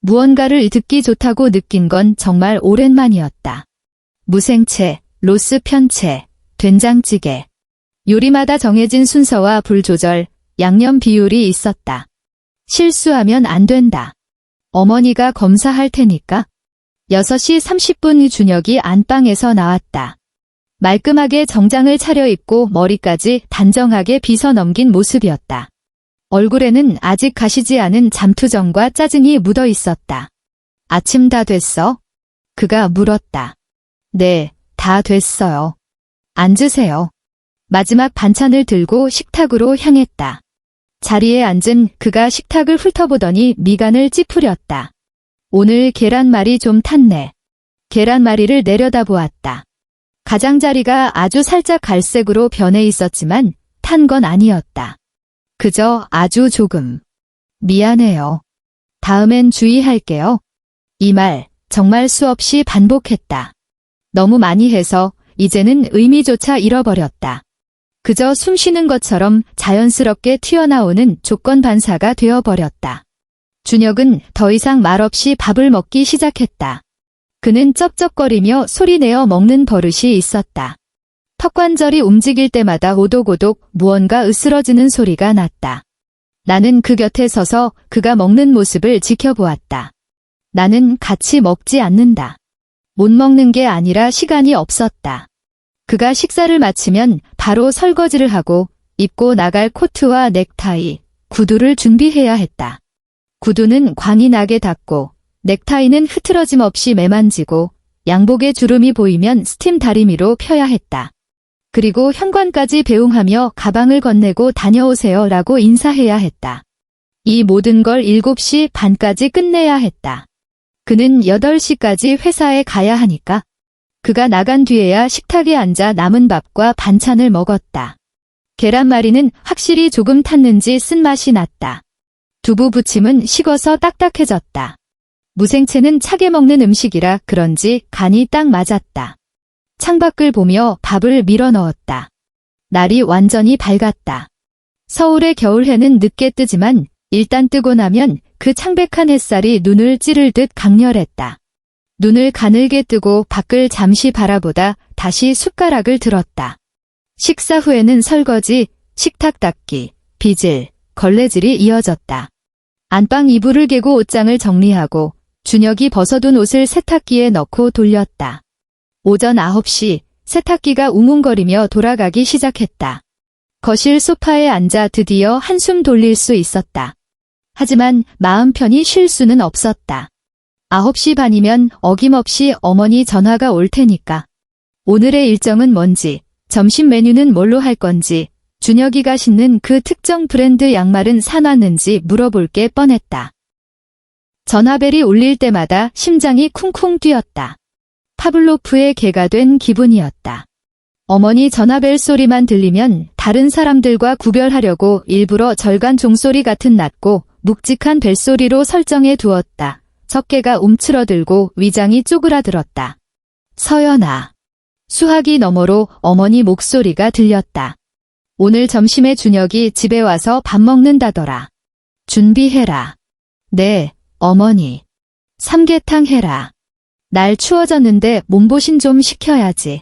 Speaker 2: 무언가를 듣기 좋다고 느낀 건 정말 오랜만이었다. 무생채, 로스 편채, 된장찌개. 요리마다 정해진 순서와 불 조절, 양념 비율이 있었다. 실수하면 안 된다. 어머니가 검사할 테니까. 6시 30분 준혁이 안방에서 나왔다. 말끔하게 정장을 차려입고 머리까지 단정하게 빗어 넘긴 모습이었다. 얼굴에는 아직 가시지 않은 잠투정과 짜증이 묻어 있었다. 아침 다 됐어? 그가 물었다. 네, 다 됐어요. 앉으세요. 마지막 반찬을 들고 식탁으로 향했다. 자리에 앉은 그가 식탁을 훑어보더니 미간을 찌푸렸다. 오늘 계란말이 좀 탔네. 계란말이를 내려다보았다. 가장자리가 아주 살짝 갈색으로 변해 있었지만 탄 건 아니었다. 그저 아주 조금. 미안해요. 다음엔 주의할게요. 이 말 정말 수없이 반복했다. 너무 많이 해서 이제는 의미조차 잃어버렸다. 그저 숨 쉬는 것처럼 자연스럽게 튀어나오는 조건 반사가 되어버렸다. 준혁은 더 이상 말없이 밥을 먹기 시작했다. 그는 쩝쩝거리며 소리내어 먹는 버릇이 있었다. 턱관절이 움직일 때마다 오독오독 무언가 으스러지는 소리가 났다. 나는 그 곁에 서서 그가 먹는 모습을 지켜보았다. 나는 같이 먹지 않는다. 못 먹는 게 아니라 시간이 없었다. 그가 식사를 마치면 바로 설거지를 하고 입고 나갈 코트와 넥타이, 구두를 준비해야 했다. 구두는 광이 나게 닫고 넥타이는 흐트러짐 없이 매만지고 양복에 주름이 보이면 스팀 다리미로 펴야 했다. 그리고 현관까지 배웅하며 가방을 건네고 다녀오세요 라고 인사해야 했다. 이 모든 걸 7시 반까지 끝내야 했다. 그는 8시까지 회사에 가야 하니까. 그가 나간 뒤에야 식탁에 앉아 남은 밥과 반찬을 먹었다. 계란말이는 확실히 조금 탔는지 쓴맛이 났다. 두부 부침은 식어서 딱딱해졌다. 무생채는 차게 먹는 음식이라 그런지 간이 딱 맞았다. 창밖을 보며 밥을 밀어 넣었다. 날이 완전히 밝았다. 서울의 겨울해는 늦게 뜨지만 일단 뜨고 나면 그 창백한 햇살이 눈을 찌를 듯 강렬했다. 눈을 가늘게 뜨고 밖을 잠시 바라보다 다시 숟가락을 들었다. 식사 후에는 설거지, 식탁 닦기, 빗질, 걸레질이 이어졌다. 안방 이불을 개고 옷장을 정리하고 준혁이 벗어둔 옷을 세탁기에 넣고 돌렸다. 오전 9시 세탁기가 웅웅거리며 돌아가기 시작했다. 거실 소파에 앉아 드디어 한숨 돌릴 수 있었다. 하지만 마음 편히 쉴 수는 없었다. 9시 반이면 어김없이 어머니 전화가 올 테니까. 오늘의 일정은 뭔지, 점심 메뉴는 뭘로 할 건지, 준혁이가 신는 그 특정 브랜드 양말은 사놨는지 물어볼 게 뻔했다. 전화벨이 울릴 때마다 심장이 쿵쿵 뛰었다. 파블로프의 개가 된 기분이었다. 어머니 전화벨 소리만 들리면 다른 사람들과 구별하려고 일부러 절간 종소리 같은 낮고 묵직한 벨소리로 설정해 두었다. 적개가 움츠러들고 위장이 쪼그라들었다. 서연아. 수화기 너머로 어머니 목소리가 들렸다. 오늘 점심에 준혁이 집에 와서 밥 먹는다더라. 준비해라. 네, 어머니. 삼계탕 해라. 날 추워졌는데 몸보신 좀 시켜야지.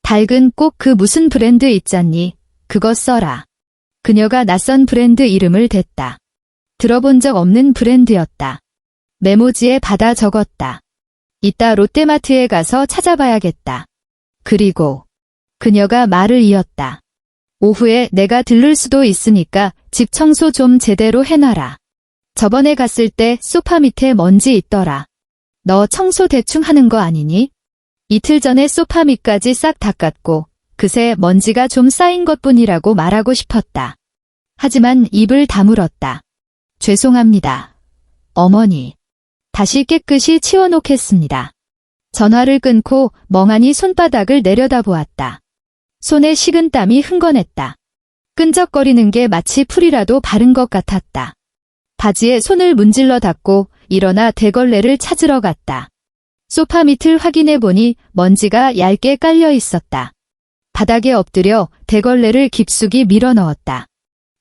Speaker 2: 닭은 꼭 그 무슨 브랜드 있잖니. 그거 써라. 그녀가 낯선 브랜드 이름을 댔다. 들어본 적 없는 브랜드였다. 메모지에 받아 적었다. 이따 롯데마트에 가서 찾아봐야겠다. 그리고 그녀가 말을 이었다. 오후에 내가 들를 수도 있으니까 집 청소 좀 제대로 해놔라. 저번에 갔을 때 소파 밑에 먼지 있더라. 너 청소 대충 하는 거 아니니? 이틀 전에 소파 밑까지 싹 닦았고 그새 먼지가 좀 쌓인 것뿐이라고 말하고 싶었다. 하지만 입을 다물었다. 죄송합니다. 어머니. 다시 깨끗이 치워놓겠습니다. 전화를 끊고 멍하니 손바닥을 내려다보았다. 손에 식은 땀이 흥건했다. 끈적거리는 게 마치 풀이라도 바른 것 같았다. 바지에 손을 문질러 닦고 일어나 대걸레를 찾으러 갔다. 소파 밑을 확인해 보니 먼지가 얇게 깔려 있었다. 바닥에 엎드려 대걸레를 깊숙이 밀어 넣었다.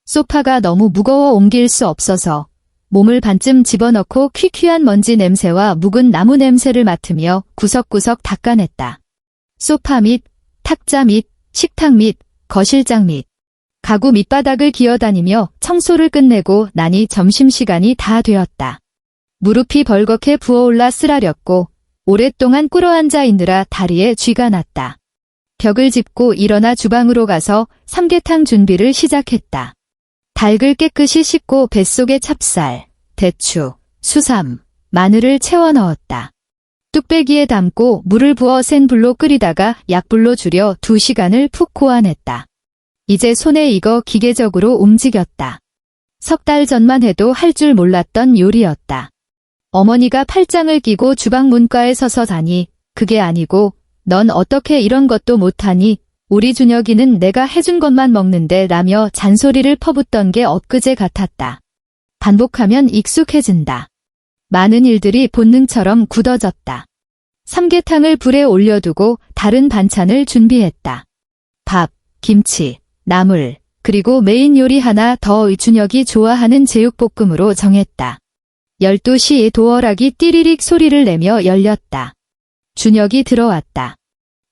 Speaker 2: 소파가 너무 무거워 옮길 수 없어서 몸을 반쯤 집어넣고 퀴퀴한 먼지 냄새와 묵은 나무 냄새를 맡으며 구석구석 닦아냈다. 소파 밑, 탁자 밑, 식탁 밑, 거실장 밑, 가구 밑바닥을 기어다니며 청소를 끝내고 나니 점심시간이 다 되었다. 무릎이 벌겋게 부어올라 쓰라렸고 오랫동안 꿇어앉아 있느라 다리에 쥐가 났다. 벽을 짚고 일어나 주방으로 가서 삼계탕 준비를 시작했다. 닭을 깨끗이 씻고 뱃속에 찹쌀, 대추, 수삼, 마늘을 채워 넣었다. 뚝배기에 담고 물을 부어 센 불로 끓이다가 약불로 줄여 2시간을 푹 고아냈다. 이제 손에 익어 기계적으로 움직였다. 3달 전만 해도 할 줄 몰랐던 요리였다. 어머니가 팔짱을 끼고 주방 문가에 서서 자니 그게 아니고 넌 어떻게 이런 것도 못하니 우리 준혁이는 내가 해준 것만 먹는데 라며 잔소리를 퍼붓던 게 엊그제 같았다. 반복하면 익숙해진다. 많은 일들이 본능처럼 굳어졌다. 삼계탕을 불에 올려두고 다른 반찬을 준비했다. 밥, 김치, 나물, 그리고 메인 요리 하나 더 준혁이 좋아하는 제육볶음으로 정했다. 12시에 도어락이 띠리릭 소리를 내며 열렸다. 준혁이 들어왔다.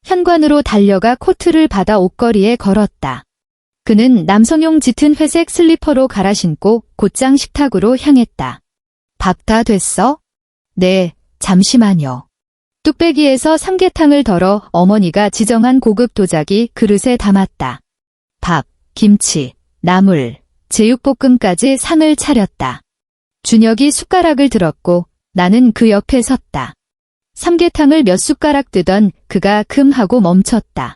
Speaker 2: 현관으로 달려가 코트를 받아 옷걸이에 걸었다. 그는 남성용 짙은 회색 슬리퍼로 갈아 신고 곧장 식탁으로 향했다. 밥 다 됐어? 네, 잠시만요. 뚝배기에서 삼계탕을 덜어 어머니가 지정한 고급 도자기 그릇에 담았다. 밥, 김치, 나물, 제육볶음까지 상을 차렸다. 준혁이 숟가락을 들었고 나는 그 옆에 섰다. 삼계탕을 몇 숟가락 뜨던 그가 금 하고 멈췄다.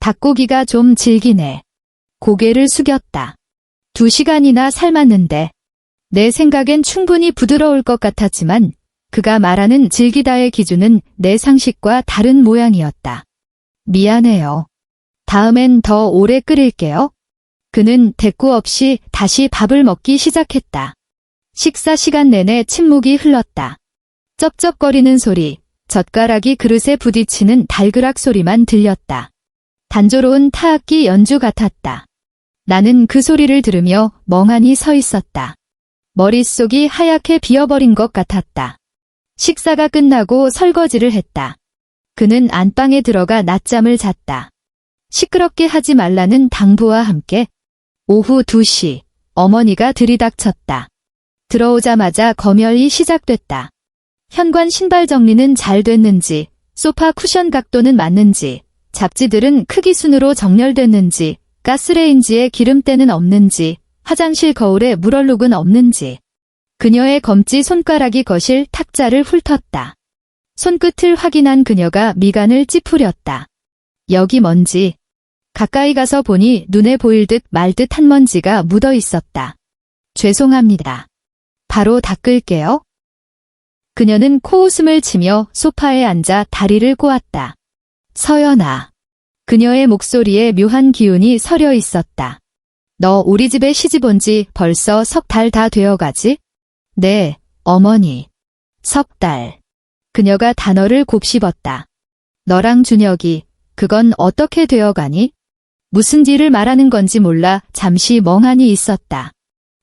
Speaker 2: 닭고기가 좀 질기네. 고개를 숙였다. 2시간이나 삶았는데 내 생각엔 충분히 부드러울 것 같았지만 그가 말하는 질기다의 기준은 내 상식과 다른 모양이었다. 미안해요. 다음엔 더 오래 끓일게요. 그는 대꾸 없이 다시 밥을 먹기 시작했다. 식사 시간 내내 침묵이 흘렀다. 쩝쩝거리는 소리, 젓가락이 그릇에 부딪히는 달그락 소리만 들렸다. 단조로운 타악기 연주 같았다. 나는 그 소리를 들으며 멍하니 서 있었다. 머릿속이 하얗게 비어버린 것 같았다. 식사가 끝나고 설거지를 했다. 그는 안방에 들어가 낮잠을 잤다. 시끄럽게 하지 말라는 당부와 함께 오후 2시 어머니가 들이닥쳤다. 들어오자마자 검열이 시작됐다. 현관 신발 정리는 잘 됐는지, 소파 쿠션 각도는 맞는지, 잡지들은 크기 순으로 정렬됐는지, 가스레인지에 기름때는 없는지, 화장실 거울에 물얼룩은 없는지. 그녀의 검지 손가락이 거실 탁자를 훑었다. 손끝을 확인한 그녀가 미간을 찌푸렸다. 여기 먼지. 가까이 가서 보니 눈에 보일 듯 말 듯한 먼지가 묻어 있었다. 죄송합니다. 바로 닦을게요. 그녀는 코웃음을 치며 소파에 앉아 다리를 꼬았다. 서연아. 그녀의 목소리에 묘한 기운이 서려 있었다. 너 우리 집에 시집 온 지 벌써 3달 다 되어가지? 네, 어머니. 3달. 그녀가 단어를 곱씹었다. 너랑 준혁이, 그건 어떻게 되어가니? 무슨 일을 말하는 건지 몰라 잠시 멍하니 있었다.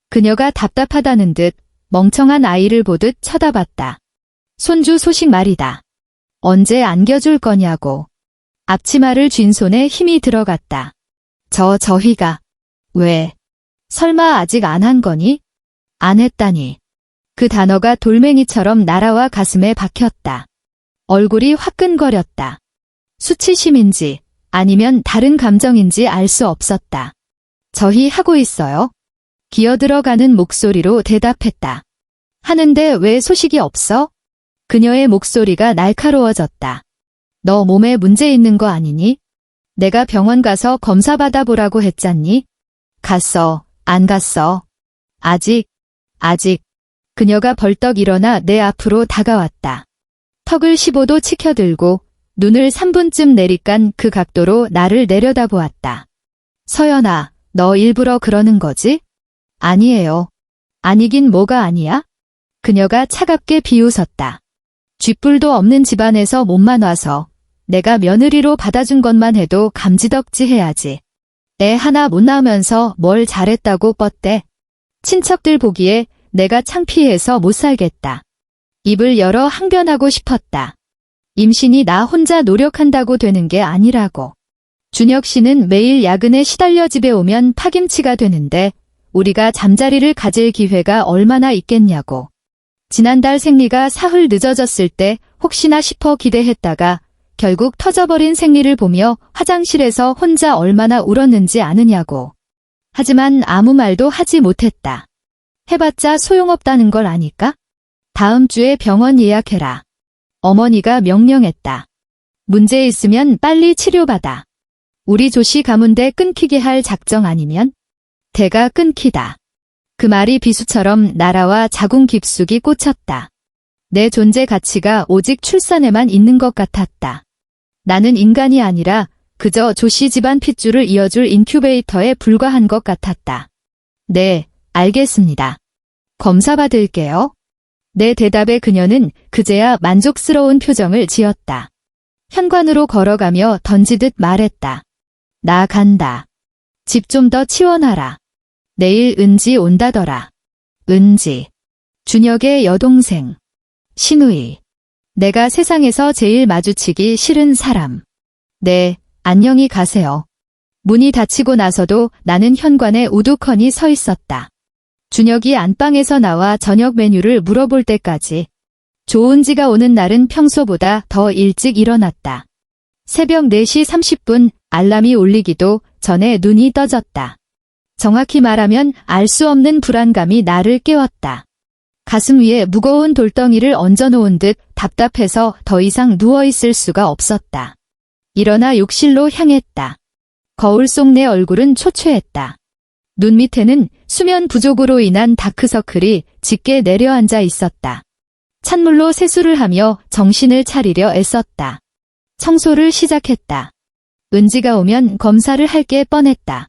Speaker 2: 그녀가 답답하다는 듯 멍청한 아이를 보듯 쳐다봤다. 손주 소식 말이다. 언제 안겨줄 거냐고. 앞치마를 쥔 손에 힘이 들어갔다. 저희가. 왜? 설마 아직 안 한 거니? 안 했다니. 그 단어가 돌멩이처럼 날아와 가슴에 박혔다. 얼굴이 화끈거렸다. 수치심인지 아니면 다른 감정인지 알 수 없었다. 저희 하고 있어요. 기어들어가는 목소리로 대답했다. 하는데 왜 소식이 없어? 그녀의 목소리가 날카로워졌다. 너 몸에 문제 있는 거 아니니? 내가 병원 가서 검사 받아보라고 했잖니? 갔어, 안 갔어? 아직. 그녀가 벌떡 일어나 내 앞으로 다가왔다. 턱을 15도 치켜들고 눈을 3분쯤 내리깐 그 각도로 나를 내려다보았다. 서연아, 너 일부러 그러는 거지? 아니에요. 아니긴 뭐가 아니야? 그녀가 차갑게 비웃었다. 쥐뿔도 없는 집안에서 몸만 와서 내가 며느리로 받아준 것만 해도 감지덕지 해야지. 애 하나 못 낳으면서 뭘 잘했다고 뻗대. 친척들 보기에 내가 창피해서 못 살겠다. 입을 열어 항변하고 싶었다. 임신이 나 혼자 노력한다고 되는 게 아니라고. 준혁 씨는 매일 야근에 시달려 집에 오면 파김치가 되는데 우리가 잠자리를 가질 기회가 얼마나 있겠냐고. 지난달 생리가 사흘 늦어졌을 때 혹시나 싶어 기대했다가 결국 터져버린 생리를 보며 화장실에서 혼자 얼마나 울었는지 아느냐고. 하지만 아무 말도 하지 못했다. 해봤자 소용없다는 걸 아니까? 다음 주에 병원 예약해라. 어머니가 명령했다. 문제 있으면 빨리 치료받아. 우리 조씨 가문대 끊기게 할 작정 아니면? 대가 끊기다. 그 말이 비수처럼 나라와 자궁 깊숙이 꽂혔다. 내 존재 가치가 오직 출산에만 있는 것 같았다. 나는 인간이 아니라 그저 조씨 집안 핏줄을 이어줄 인큐베이터에 불과한 것 같았다. 네, 알겠습니다. 검사 받을게요. 내 대답에 그녀는 그제야 만족스러운 표정을 지었다. 현관으로 걸어가며 던지듯 말했다. 나 간다. 집 좀 더 치워놔라. 내일 은지 온다더라. 은지. 준혁의 여동생. 신우이. 내가 세상에서 제일 마주치기 싫은 사람. 네, 안녕히 가세요. 문이 닫히고 나서도 나는 현관에 우두커니 서 있었다. 준혁이 안방에서 나와 저녁 메뉴를 물어볼 때까지. 조은지가 오는 날은 평소보다 더 일찍 일어났다. 새벽 4시 30분 알람이 울리기도 전에 눈이 떠졌다. 정확히 말하면 알 수 없는 불안감이 나를 깨웠다. 가슴 위에 무거운 돌덩이를 얹어놓은 듯 답답해서 더 이상 누워있을 수가 없었다. 일어나 욕실로 향했다. 거울 속 내 얼굴은 초췌했다. 눈 밑에는 수면 부족으로 인한 다크서클이 짙게 내려앉아 있었다. 찬물로 세수를 하며 정신을 차리려 애썼다. 청소를 시작했다. 은지가 오면 검사를 할 게 뻔했다.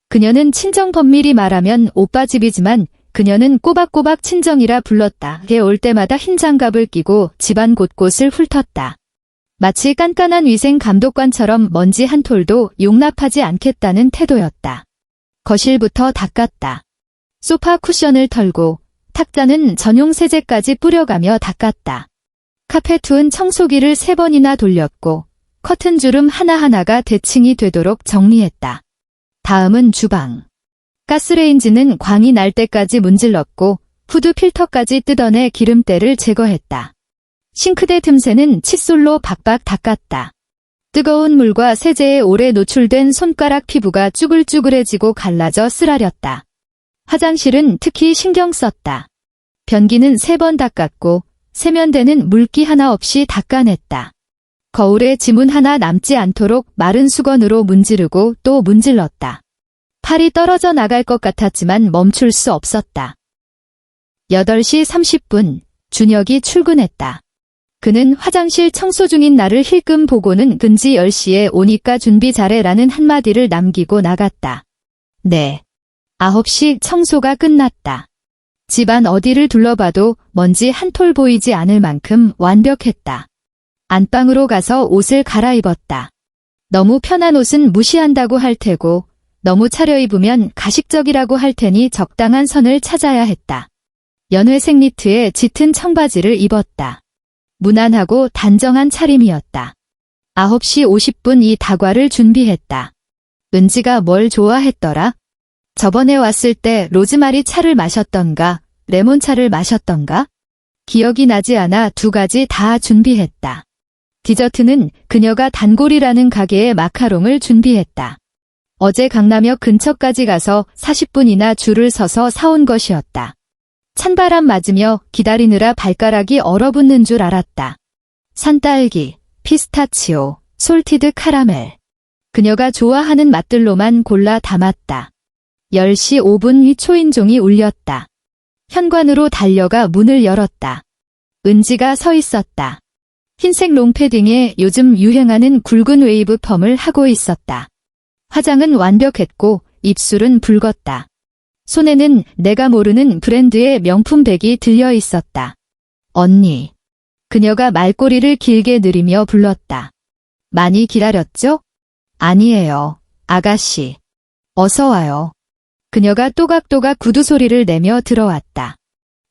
Speaker 2: 그녀는 친정 법밀히 말하면 오빠 집이지만 그녀는 꼬박꼬박 친정이라 불렀다. 걔 올 때마다 흰 장갑을 끼고 집안 곳곳을 훑었다. 마치 깐깐한 위생 감독관처럼 먼지 한 톨도 용납하지 않겠다는 태도였다. 거실부터 닦았다. 소파 쿠션을 털고 탁자는 전용 세제까지 뿌려가며 닦았다. 카페투은 청소기를 3번이나 돌렸고 커튼 주름 하나하나가 대칭이 되도록 정리했다. 다음은 주방. 가스레인지는 광이 날 때까지 문질렀고 후드 필터까지 뜯어내 기름때를 제거했다. 싱크대 틈새는 칫솔로 박박 닦았다. 뜨거운 물과 세제에 오래 노출된 손가락 피부가 쭈글쭈글해지고 갈라져 쓰라렸다. 화장실은 특히 신경 썼다. 변기는 3번 닦았고 세면대는 물기 하나 없이 닦아냈다. 거울에 지문 하나 남지 않도록 마른 수건으로 문지르고 또 문질렀다. 팔이 떨어져 나갈 것 같았지만 멈출 수 없었다. 8시 30분, 준혁이 출근했다. 그는 화장실 청소 중인 나를 힐끔 보고는 근지 10시에 오니까 준비 잘해라는 한마디를 남기고 나갔다. 네. 9시 청소가 끝났다. 집안 어디를 둘러봐도 먼지 한 톨 보이지 않을 만큼 완벽했다. 안방으로 가서 옷을 갈아입었다. 너무 편한 옷은 무시한다고 할 테고 너무 차려입으면 가식적이라고 할 테니 적당한 선을 찾아야 했다. 연회색 니트에 짙은 청바지를 입었다. 무난하고 단정한 차림이었다. 9시 50분 이 다과를 준비했다. 은지가 뭘 좋아했더라? 저번에 왔을 때 로즈마리 차를 마셨던가, 레몬차를 마셨던가? 기억이 나지 않아 2가지 다 준비했다. 디저트는 그녀가 단골이라는 가게의 마카롱을 준비했다. 어제 강남역 근처까지 가서 40분이나 줄을 서서 사온 것이었다. 찬바람 맞으며 기다리느라 발가락이 얼어붙는 줄 알았다. 산딸기, 피스타치오, 솔티드 카라멜. 그녀가 좋아하는 맛들로만 골라 담았다. 10시 5분 휘 초인종이 울렸다. 현관으로 달려가 문을 열었다. 은지가 서 있었다. 흰색 롱패딩에 요즘 유행하는 굵은 웨이브 펌을 하고 있었다. 화장은 완벽했고 입술은 붉었다. 손에는 내가 모르는 브랜드의 명품백이 들려 있었다. 언니. 그녀가 말꼬리를 길게 느리며 불렀다. 많이 기다렸죠? 아니에요, 아가씨. 어서 와요. 그녀가 또각또각 구두 소리를 내며 들어왔다.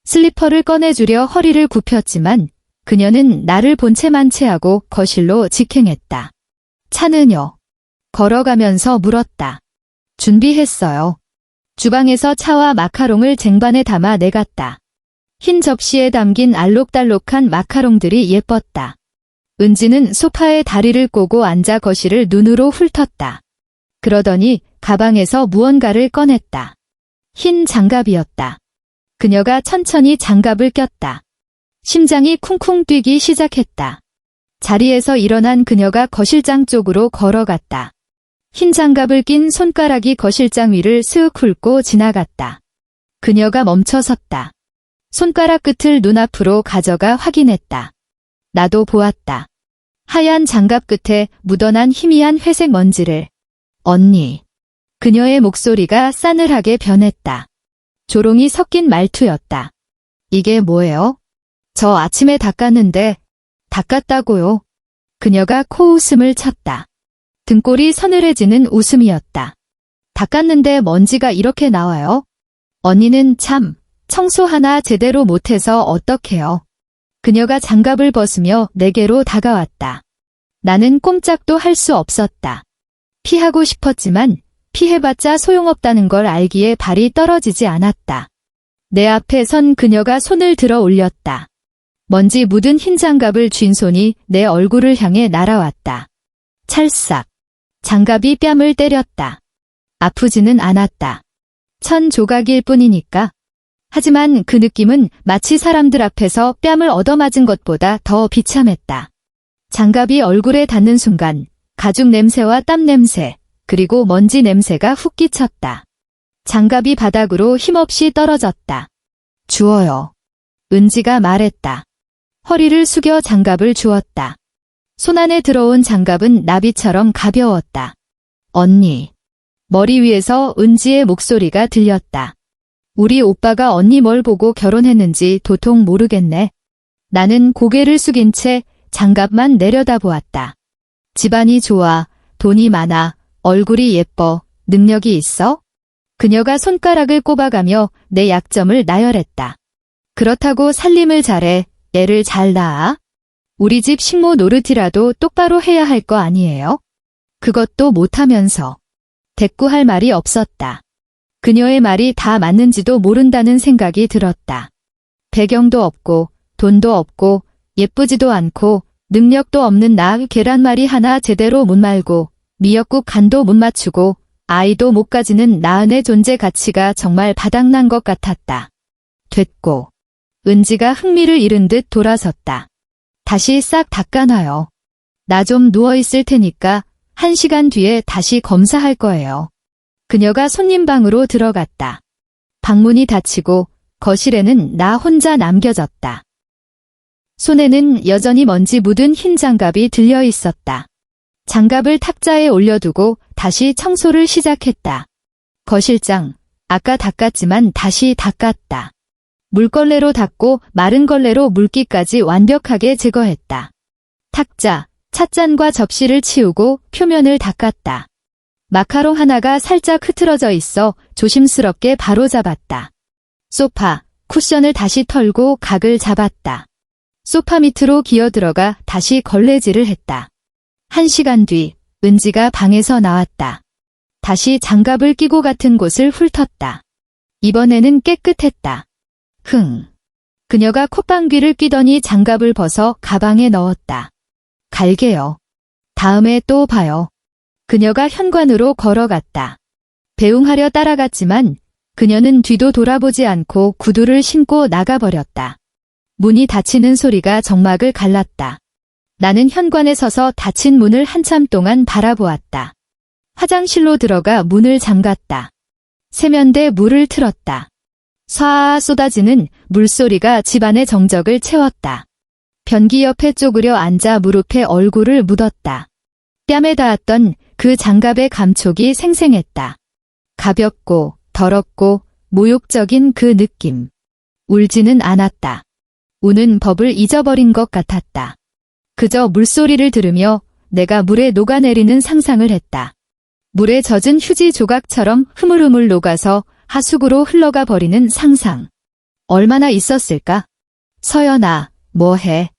Speaker 2: 슬리퍼를 꺼내주려 허리를 굽혔지만 그녀는 나를 본 채만 채하고 거실로 직행했다. 차는요? 걸어가면서 물었다. 준비했어요. 주방에서 차와 마카롱을 쟁반에 담아 내갔다. 흰 접시에 담긴 알록달록한 마카롱들이 예뻤다. 은지는 소파에 다리를 꼬고 앉아 거실을 눈으로 훑었다. 그러더니 가방에서 무언가를 꺼냈다. 흰 장갑이었다. 그녀가 천천히 장갑을 꼈다. 심장이 쿵쿵 뛰기 시작했다. 자리에서 일어난 그녀가 거실장 쪽으로 걸어갔다. 흰 장갑을 낀 손가락이 거실장 위를 스윽 훑고 지나갔다. 그녀가 멈춰 섰다. 손가락 끝을 눈앞으로 가져가 확인했다. 나도 보았다. 하얀 장갑 끝에 묻어난 희미한 회색 먼지를. 언니. 그녀의 목소리가 싸늘하게 변했다. 조롱이 섞인 말투였다. 이게 뭐예요? 저 아침에 닦았는데. 닦았다고요? 그녀가 코웃음을 쳤다. 등골이 서늘해지는 웃음이었다. 닦았는데 먼지가 이렇게 나와요? 언니는 참, 청소 하나 제대로 못해서 어떡해요. 그녀가 장갑을 벗으며 내게로 다가왔다. 나는 꼼짝도 할 수 없었다. 피하고 싶었지만 피해봤자 소용없다는 걸 알기에 발이 떨어지지 않았다. 내 앞에 선 그녀가 손을 들어 올렸다. 먼지 묻은 흰 장갑을 쥔 손이 내 얼굴을 향해 날아왔다. 찰싹. 장갑이 뺨을 때렸다. 아프지는 않았다. 천 조각일 뿐이니까. 하지만 그 느낌은 마치 사람들 앞에서 뺨을 얻어맞은 것보다 더 비참했다. 장갑이 얼굴에 닿는 순간 가죽 냄새와 땀 냄새, 그리고 먼지 냄새가 훅 끼쳤다. 장갑이 바닥으로 힘없이 떨어졌다. 주워요. 은지가 말했다. 허리를 숙여 장갑을 주었다. 손 안에 들어온 장갑은 나비처럼 가벼웠다. 언니. 머리 위에서 은지의 목소리가 들렸다. 우리 오빠가 언니 뭘 보고 결혼했는지 도통 모르겠네. 나는 고개를 숙인 채 장갑만 내려다보았다. 집안이 좋아, 돈이 많아, 얼굴이 예뻐, 능력이 있어? 그녀가 손가락을 꼽아가며 내 약점을 나열했다. 그렇다고 살림을 잘해, 애를 잘 낳아? 우리 집 식모 노릇이라도 똑바로 해야 할 거 아니에요? 그것도 못하면서. 대꾸할 말이 없었다. 그녀의 말이 다 맞는지도 모른다는 생각이 들었다. 배경도 없고, 돈도 없고, 예쁘지도 않고, 능력도 없는 나 계란말이 하나 제대로 못 말고, 미역국 간도 못 맞추고, 아이도 못 가지는 나은의 존재 가치가 정말 바닥난 것 같았다. 됐고. 은지가 흥미를 잃은 듯 돌아섰다. 다시 싹 닦아놔요. 나 좀 누워있을 테니까 1시간 뒤에 다시 검사할 거예요. 그녀가 손님 방으로 들어갔다. 방문이 닫히고 거실에는 나 혼자 남겨졌다. 손에는 여전히 먼지 묻은 흰 장갑이 들려 있었다. 장갑을 탁자에 올려두고 다시 청소를 시작했다. 거실장, 아까 닦았지만 다시 닦았다. 물걸레로 닦고 마른 걸레로 물기까지 완벽하게 제거했다. 탁자, 찻잔과 접시를 치우고 표면을 닦았다. 마카롱 하나가 살짝 흐트러져 있어 조심스럽게 바로잡았다. 소파, 쿠션을 다시 털고 각을 잡았다. 소파 밑으로 기어들어가 다시 걸레질을 했다. 1시간 뒤, 은지가 방에서 나왔다. 다시 장갑을 끼고 같은 곳을 훑었다. 이번에는 깨끗했다. 그녀가 콧방귀를 뀌더니 장갑을 벗어 가방에 넣었다. 갈게요. 다음에 또 봐요. 그녀가 현관으로 걸어갔다. 배웅하려 따라갔지만 그녀는 뒤도 돌아보지 않고 구두를 신고 나가버렸다. 문이 닫히는 소리가 정막을 갈랐다. 나는 현관에 서서 닫힌 문을 한참 동안 바라보았다. 화장실로 들어가 문을 잠갔다. 세면대 물을 틀었다. 쏴 쏟아지는 물소리가 집안의 정적을 채웠다. 변기 옆에 쪼그려 앉아 무릎에 얼굴을 묻었다. 뺨에 닿았던 그 장갑의 감촉이 생생했다. 가볍고 더럽고 모욕적인 그 느낌. 울지는 않았다. 우는 법을 잊어버린 것 같았다. 그저 물소리를 들으며 내가 물에 녹아내리는 상상을 했다. 물에 젖은 휴지 조각처럼 흐물흐물 녹아서 하수구로 흘러가 버리는 상상. 얼마나 있었을까? 서연아, 뭐해?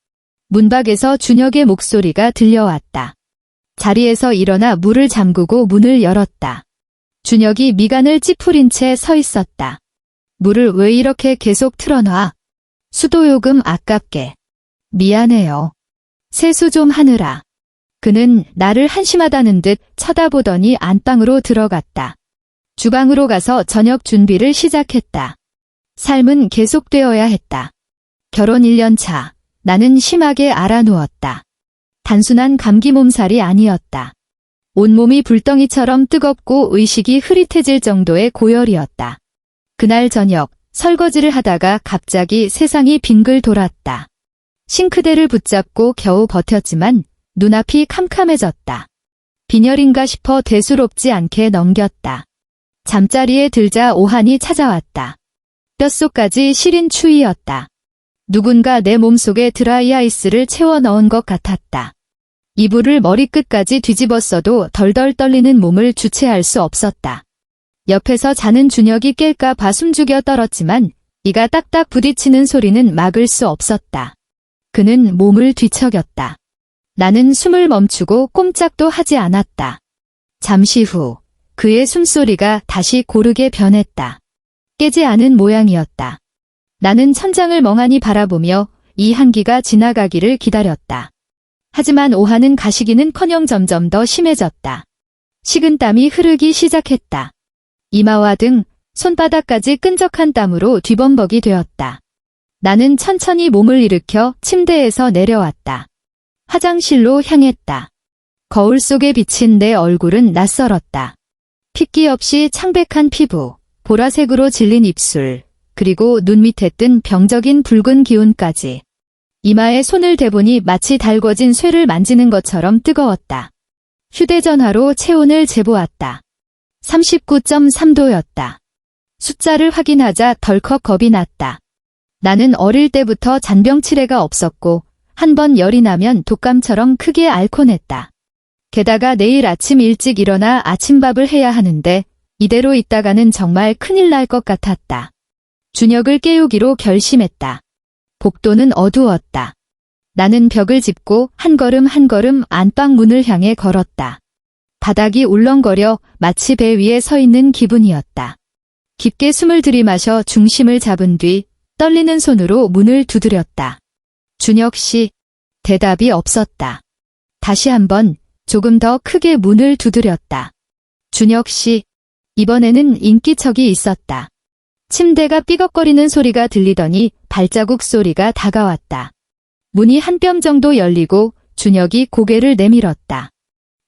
Speaker 2: 문밖에서 준혁의 목소리가 들려왔다. 자리에서 일어나 물을 잠그고 문을 열었다. 준혁이 미간을 찌푸린 채 서 있었다. 물을 왜 이렇게 계속 틀어놔? 수도요금 아깝게. 미안해요. 세수 좀 하느라. 그는 나를 한심하다는 듯 쳐다보더니 안방으로 들어갔다. 주방으로 가서 저녁 준비를 시작했다. 삶은 계속되어야 했다. 결혼 1년 차, 나는 심하게 알아누웠다. 단순한 감기 몸살이 아니었다. 온몸이 불덩이처럼 뜨겁고 의식이 흐릿해질 정도의 고열이었다. 그날 저녁 설거지를 하다가 갑자기 세상이 빙글 돌았다. 싱크대를 붙잡고 겨우 버텼지만 눈앞이 캄캄해졌다. 빈혈인가 싶어 대수롭지 않게 넘겼다. 잠자리에 들자 오한이 찾아왔다. 뼛속까지 시린 추위였다. 누군가 내 몸속에 드라이아이스를 채워 넣은 것 같았다. 이불을 머리끝까지 뒤집었어도 덜덜 떨리는 몸을 주체할 수 없었다. 옆에서 자는 준혁이 깰까 봐 숨죽여 떨었지만 이가 딱딱 부딪히는 소리는 막을 수 없었다. 그는 몸을 뒤척였다. 나는 숨을 멈추고 꼼짝도 하지 않았다. 잠시 후 그의 숨소리가 다시 고르게 변했다. 깨지 않은 모양이었다. 나는 천장을 멍하니 바라보며 이 한기가 지나가기를 기다렸다. 하지만 오한은 가시기는커녕 점점 더 심해졌다. 식은땀이 흐르기 시작했다. 이마와 등, 손바닥까지 끈적한 땀으로 뒤범벅이 되었다. 나는 천천히 몸을 일으켜 침대에서 내려왔다. 화장실로 향했다. 거울 속에 비친 내 얼굴은 낯설었다. 핏기 없이 창백한 피부, 보라색으로 질린 입술, 그리고 눈 밑에 뜬 병적인 붉은 기운까지. 이마에 손을 대보니 마치 달궈진 쇠를 만지는 것처럼 뜨거웠다. 휴대전화로 체온을 재보았다. 39.3도였다. 숫자를 확인하자 덜컥 겁이 났다. 나는 어릴 때부터 잔병치레가 없었고 한 번 열이 나면 독감처럼 크게 앓곤 했다. 게다가 내일 아침 일찍 일어나 아침밥을 해야 하는데 이대로 있다가는 정말 큰일 날 것 같았다. 준혁을 깨우기로 결심했다. 복도는 어두웠다. 나는 벽을 짚고 한 걸음 한 걸음 안방 문을 향해 걸었다. 바닥이 울렁거려 마치 배 위에 서 있는 기분이었다. 깊게 숨을 들이마셔 중심을 잡은 뒤 떨리는 손으로 문을 두드렸다. 준혁 씨, 대답이 없었다. 다시 한번 조금 더 크게 문을 두드렸다. 준혁 씨, 이번에는 인기척이 있었다. 침대가 삐걱거리는 소리가 들리더니 발자국 소리가 다가왔다. 문이 한 뼘 정도 열리고 준혁이 고개를 내밀었다.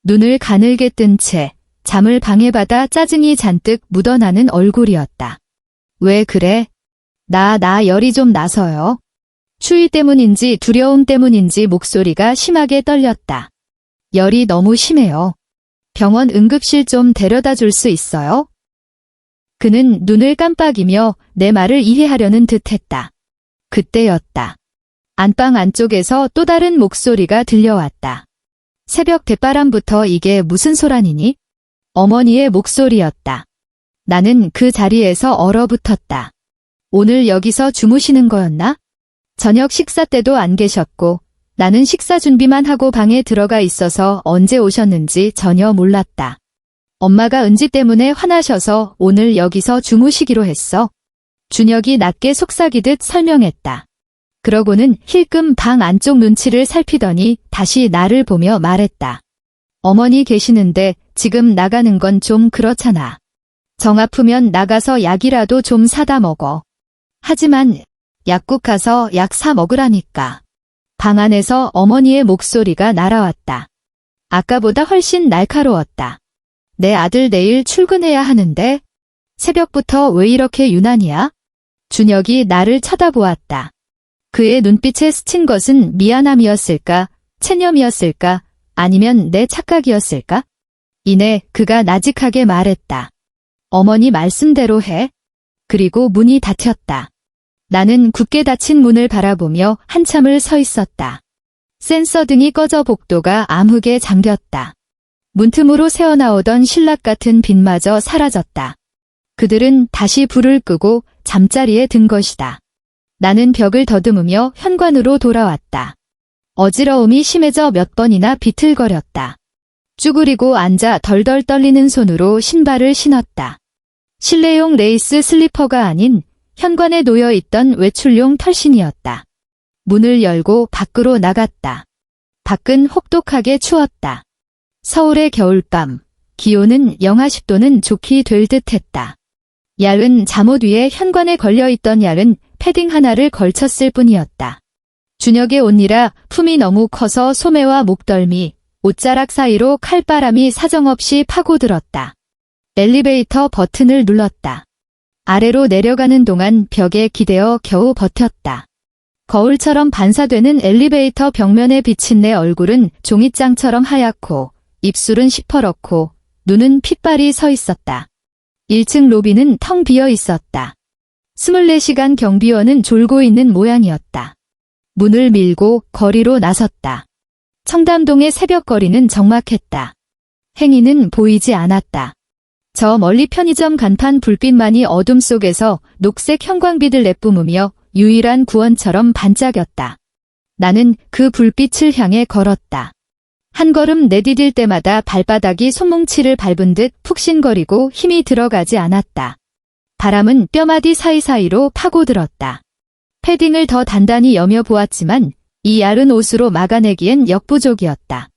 Speaker 2: 눈을 가늘게 뜬 채 잠을 방해받아 짜증이 잔뜩 묻어나는 얼굴이었다. 왜 그래? 나 열이 좀 나서요. 추위 때문인지 두려움 때문인지 목소리가 심하게 떨렸다. 열이 너무 심해요. 병원 응급실 좀 데려다 줄 수 있어요? 그는 눈을 깜빡이며 내 말을 이해하려는 듯했다. 그때였다. 안방 안쪽에서 또 다른 목소리가 들려왔다. 새벽 대바람부터 이게 무슨 소란이니? 어머니의 목소리였다. 나는 그 자리에서 얼어붙었다. 오늘 여기서 주무시는 거였나? 저녁 식사 때도 안 계셨고 나는 식사 준비만 하고 방에 들어가 있어서 언제 오셨는지 전혀 몰랐다. 엄마가 은지 때문에 화나셔서 오늘 여기서 주무시기로 했어. 준혁이 낮게 속삭이듯 설명했다. 그러고는 힐끔 방 안쪽 눈치를 살피더니 다시 나를 보며 말했다. 어머니 계시는데 지금 나가는 건 좀 그렇잖아. 정 아프면 나가서 약이라도 좀 사다 먹어. 하지만 약국 가서 약 사 먹으라니까. 방 안에서 어머니의 목소리가 날아왔다. 아까보다 훨씬 날카로웠다. 내 아들 내일 출근해야 하는데 새벽부터 왜 이렇게 유난이야? 준혁이 나를 쳐다보았다. 그의 눈빛에 스친 것은 미안함이었을까, 체념이었을까, 아니면 내 착각이었을까? 이내 그가 나직하게 말했다. 어머니 말씀대로 해. 그리고 문이 닫혔다. 나는 굳게 닫힌 문을 바라보며 한참을 서 있었다. 센서 등이 꺼져 복도가 암흑에 잠겼다. 문틈으로 새어나오던 신락 같은 빛마저 사라졌다. 그들은 다시 불을 끄고 잠자리에 든 것이다. 나는 벽을 더듬으며 현관으로 돌아왔다. 어지러움이 심해져 몇 번이나 비틀거렸다. 쭈그리고 앉아 덜덜 떨리는 손으로 신발을 신었다. 실내용 레이스 슬리퍼가 아닌 현관에 놓여있던 외출용 털신이었다. 문을 열고 밖으로 나갔다. 밖은 혹독하게 추웠다. 서울의 겨울밤, 기온은 영하 10도는 좋게 될 듯했다. 얇은 잠옷 위에 현관에 걸려있던 얇은 패딩 하나를 걸쳤을 뿐이었다. 준혁의 옷이라 품이 너무 커서 소매와 목덜미, 옷자락 사이로 칼바람이 사정없이 파고들었다. 엘리베이터 버튼을 눌렀다. 아래로 내려가는 동안 벽에 기대어 겨우 버텼다. 거울처럼 반사되는 엘리베이터 벽면에 비친 내 얼굴은 종이장처럼 하얗고 입술은 시퍼렇고 눈은 핏발이 서 있었다. 1층 로비는 텅 비어 있었다. 24시간 경비원은 졸고 있는 모양이었다. 문을 밀고 거리로 나섰다. 청담동의 새벽거리는 적막했다. 행인은 보이지 않았다. 저 멀리 편의점 간판 불빛만이 어둠 속에서 녹색 형광빛을 내뿜으며 유일한 구원처럼 반짝였다. 나는 그 불빛을 향해 걸었다. 한 걸음 내디딜 때마다 발바닥이 손뭉치를 밟은 듯 푹신거리고 힘이 들어가지 않았다. 바람은 뼈마디 사이사이로 파고들었다. 패딩을 더 단단히 여며 보았지만 이 얇은 옷으로 막아내기엔 역부족이었다.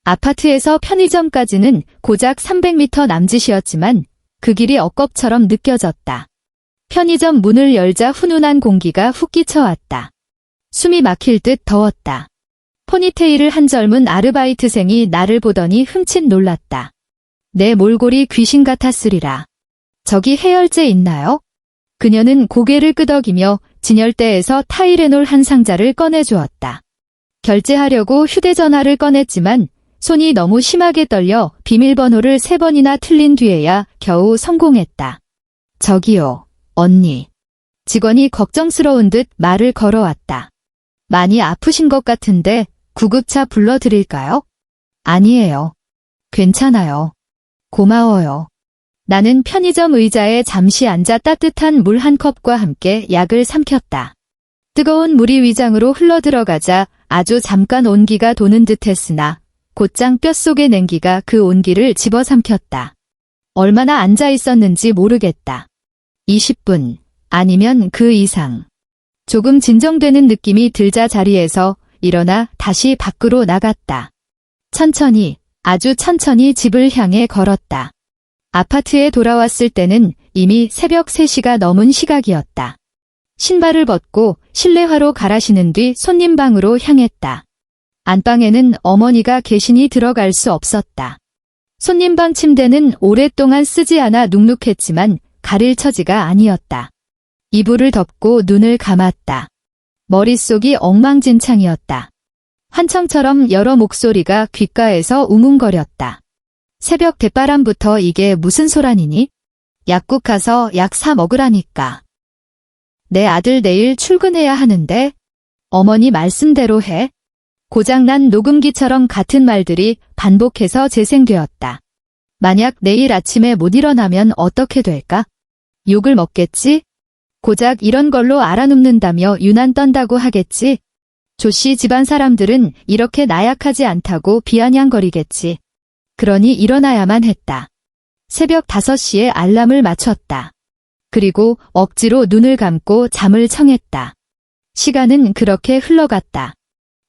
Speaker 2: 아파트에서 편의점까지는 고작 300m 남짓이었지만 그 길이 억겁처럼 느껴졌다. 편의점 문을 열자 훈훈한 공기가 훅 끼쳐왔다. 숨이 막힐 듯 더웠다. 포니테일을 한 젊은 아르바이트생이 나를 보더니 흠칫 놀랐다. 내 몰골이 귀신 같았으리라. 저기 해열제 있나요? 그녀는 고개를 끄덕이며 진열대에서 타이레놀 한 상자를 꺼내주었다. 결제하려고 휴대전화를 꺼냈지만 손이 너무 심하게 떨려 비밀번호를 3번이나 틀린 뒤에야 겨우 성공했다. 저기요, 언니. 직원이 걱정스러운 듯 말을 걸어왔다. 많이 아프신 것 같은데 구급차 불러드릴까요? 아니에요. 괜찮아요. 고마워요. 나는 편의점 의자에 잠시 앉아 따뜻한 물 한 컵과 함께 약을 삼켰다. 뜨거운 물이 위장으로 흘러들어가자 아주 잠깐 온기가 도는 듯했으나 곧장 뼛속의 냉기가 그 온기를 집어삼켰다. 얼마나 앉아 있었는지 모르겠다. 20분, 아니면 그 이상. 조금 진정되는 느낌이 들자 자리에서 일어나 다시 밖으로 나갔다. 천천히, 아주 천천히 집을 향해 걸었다. 아파트에 돌아왔을 때는 이미 새벽 3시가 넘은 시각이었다. 신발을 벗고 실내화로 갈아 신은 뒤 손님 방으로 향했다. 안방에는 어머니가 계시니 들어갈 수 없었다. 손님방 침대는 오랫동안 쓰지 않아 눅눅했지만 가릴 처지가 아니었다. 이불을 덮고 눈을 감았다. 머릿속이 엉망진창이었다. 환청처럼 여러 목소리가 귓가에서 웅웅거렸다. 새벽 대바람부터 이게 무슨 소란이니? 약국 가서 약 사 먹으라니까. 내 아들 내일 출근해야 하는데 어머니 말씀대로 해. 고장난 녹음기처럼 같은 말들이 반복해서 재생되었다. 만약 내일 아침에 못 일어나면 어떻게 될까? 욕을 먹겠지? 고작 이런 걸로 알아눕는다며 유난 떤다고 하겠지? 조씨 집안 사람들은 이렇게 나약하지 않다고 비아냥거리겠지. 그러니 일어나야만 했다. 새벽 5시에 알람을 맞췄다. 그리고 억지로 눈을 감고 잠을 청했다. 시간은 그렇게 흘러갔다.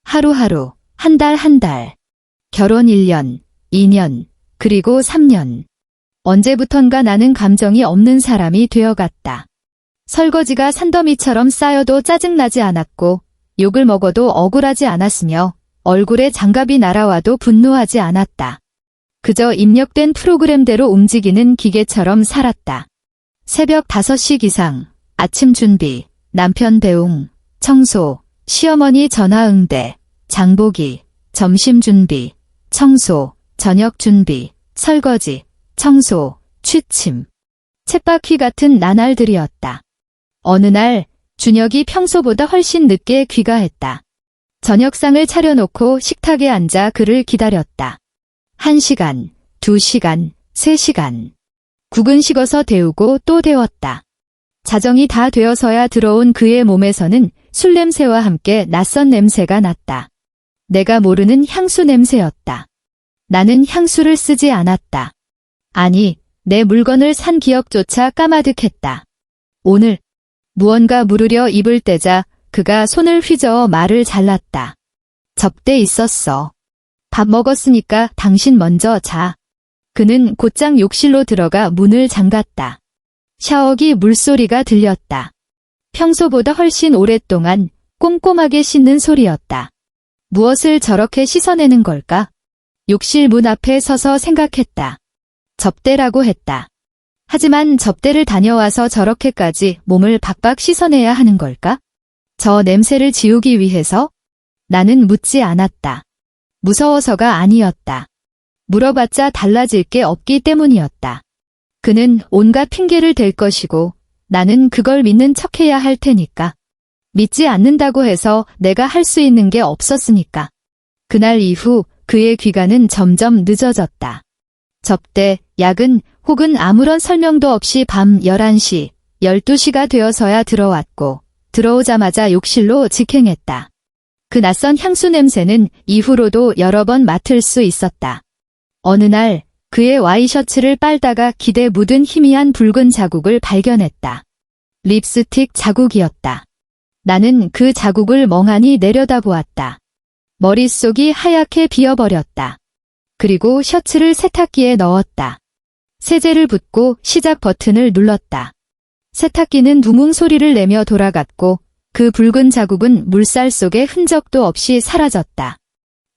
Speaker 2: 하루하루, 한 달 한 달. 결혼 1년, 2년, 그리고 3년. 언제부턴가 나는 감정이 없는 사람이 되어갔다. 설거지가 산더미처럼 쌓여도 짜증나지 않았고 욕을 먹어도 억울하지 않았으며 얼굴에 장갑이 날아와도 분노하지 않았다. 그저 입력된 프로그램대로 움직이는 기계처럼 살았다. 새벽 5시 기상, 아침 준비, 남편 배웅, 청소, 시어머니 전화 응대, 장보기, 점심 준비, 청소, 저녁 준비, 설거지, 청소, 취침. 쳇바퀴 같은 나날들이었다. 어느 날 준혁이 평소보다 훨씬 늦게 귀가했다. 저녁상을 차려놓고 식탁에 앉아 그를 기다렸다. 1시간, 2시간, 3시간. 국은 식어서 데우고 또 데웠다. 자정이 다 되어서야 들어온 그의 몸에서는 술 냄새와 함께 낯선 냄새가 났다. 내가 모르는 향수 냄새였다. 나는 향수를 쓰지 않았다. 아니, 내 물건을 산 기억조차 까마득했다. 오늘 무언가 물으려 입을 떼자 그가 손을 휘저어 말을 잘랐다. 접대 있었어. 밥 먹었으니까 당신 먼저 자. 그는 곧장 욕실로 들어가 문을 잠갔다. 샤워기 물소리가 들렸다. 평소보다 훨씬 오랫동안 꼼꼼하게 씻는 소리였다. 무엇을 저렇게 씻어내는 걸까? 욕실 문 앞에 서서 생각했다. 접대라고 했다. 하지만 접대를 다녀와서 저렇게까지 몸을 박박 씻어내야 하는 걸까? 저 냄새를 지우기 위해서? 나는 묻지 않았다. 무서워서가 아니었다. 물어봤자 달라질 게 없기 때문이었다. 그는 온갖 핑계를 댈 것이고 나는 그걸 믿는 척해야 할 테니까. 믿지 않는다고 해서 내가 할 수 있는 게 없었으니까. 그날 이후 그의 귀가는 점점 늦어졌다. 접대, 야근 혹은 아무런 설명도 없이 밤 11시, 12시가 되어서야 들어왔고 들어오자마자 욕실로 직행했다. 그 낯선 향수 냄새는 이후로도 여러 번 맡을 수 있었다. 어느 날 그의 와이셔츠를 빨다가 기대 묻은 희미한 붉은 자국을 발견했다. 립스틱 자국이었다. 나는 그 자국을 멍하니 내려다보았다. 머릿속이 하얗게 비어버렸다. 그리고 셔츠를 세탁기에 넣었다. 세제를 붓고 시작 버튼을 눌렀다. 세탁기는 둥웅 소리를 내며 돌아갔고 그 붉은 자국은 물살 속에 흔적도 없이 사라졌다.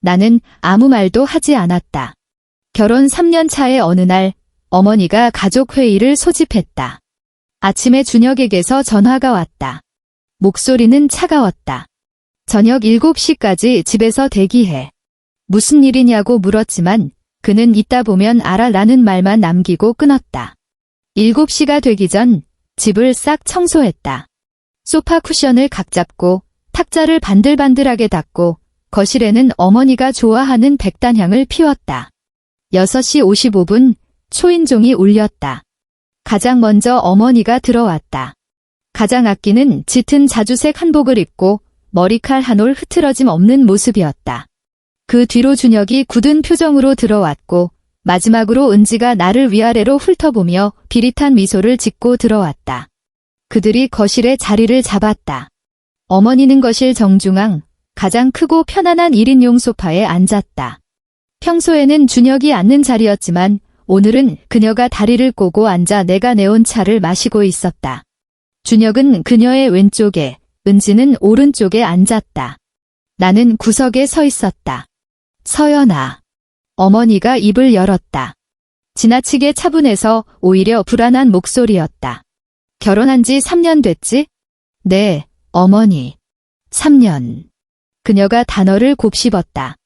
Speaker 2: 나는 아무 말도 하지 않았다. 결혼 3년 차의 어느 날 어머니가 가족회의를 소집했다. 아침에 준혁에게서 전화가 왔다. 목소리는 차가웠다. 저녁 7시까지 집에서 대기해. 무슨 일이냐고 물었지만 그는 있다 보면 알아라는 말만 남기고 끊었다. 7시가 되기 전 집을 싹 청소했다. 소파 쿠션을 각 잡고 탁자를 반들반들하게 닦고 거실에는 어머니가 좋아하는 백단향을 피웠다. 6시 55분 초인종이 울렸다. 가장 먼저 어머니가 들어왔다. 가장 아끼는 짙은 자주색 한복을 입고 머리칼 한 올 흐트러짐 없는 모습이었다. 그 뒤로 준혁이 굳은 표정으로 들어왔고 마지막으로 은지가 나를 위아래로 훑어보며 비릿한 미소를 짓고 들어왔다. 그들이 거실에 자리를 잡았다. 어머니는 거실 정중앙 가장 크고 편안한 1인용 소파에 앉았다. 평소에는 준혁이 앉는 자리였지만 오늘은 그녀가 다리를 꼬고 앉아 내가 내온 차를 마시고 있었다. 준혁은 그녀의 왼쪽에, 은지는 오른쪽에 앉았다. 나는 구석에 서 있었다. 서연아. 어머니가 입을 열었다. 지나치게 차분해서 오히려 불안한 목소리였다. 결혼한 지 3년 됐지? 네, 어머니. 3년. 그녀가 단어를 곱씹었다.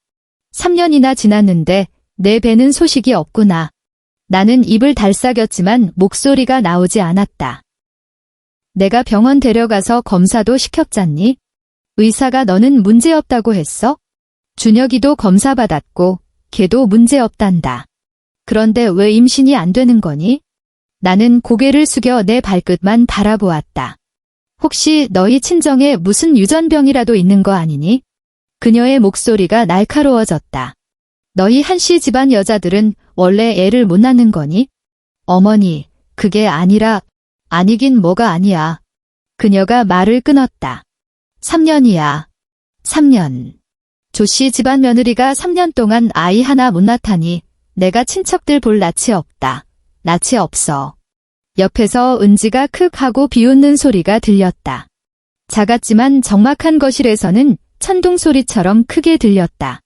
Speaker 2: 3년이나 지났는데 내 배는 소식이 없구나. 나는 입을 달싹였지만 목소리가 나오지 않았다. 내가 병원 데려가서 검사도 시켰잖니? 의사가 너는 문제없다고 했어? 준혁이도 검사 받았고 걔도 문제없단다. 그런데 왜 임신이 안 되는 거니? 나는 고개를 숙여 내 발끝만 바라보았다. 혹시 너희 친정에 무슨 유전병이라도 있는 거 아니니? 그녀의 목소리가 날카로워졌다. 너희 한씨 집안 여자들은 원래 애를 못 낳는 거니? 어머니, 그게 아니라, 아니긴 뭐가 아니야. 그녀가 말을 끊었다. 3년이야. 3년. 조씨 집안 며느리가 3년 동안 아이 하나 못 낳다니 내가 친척들 볼 낯이 없다. 낯이 없어. 옆에서 은지가 크 하고 비웃는 소리가 들렸다. 작았지만 적막한 거실에서는 천둥 소리처럼 크게 들렸다.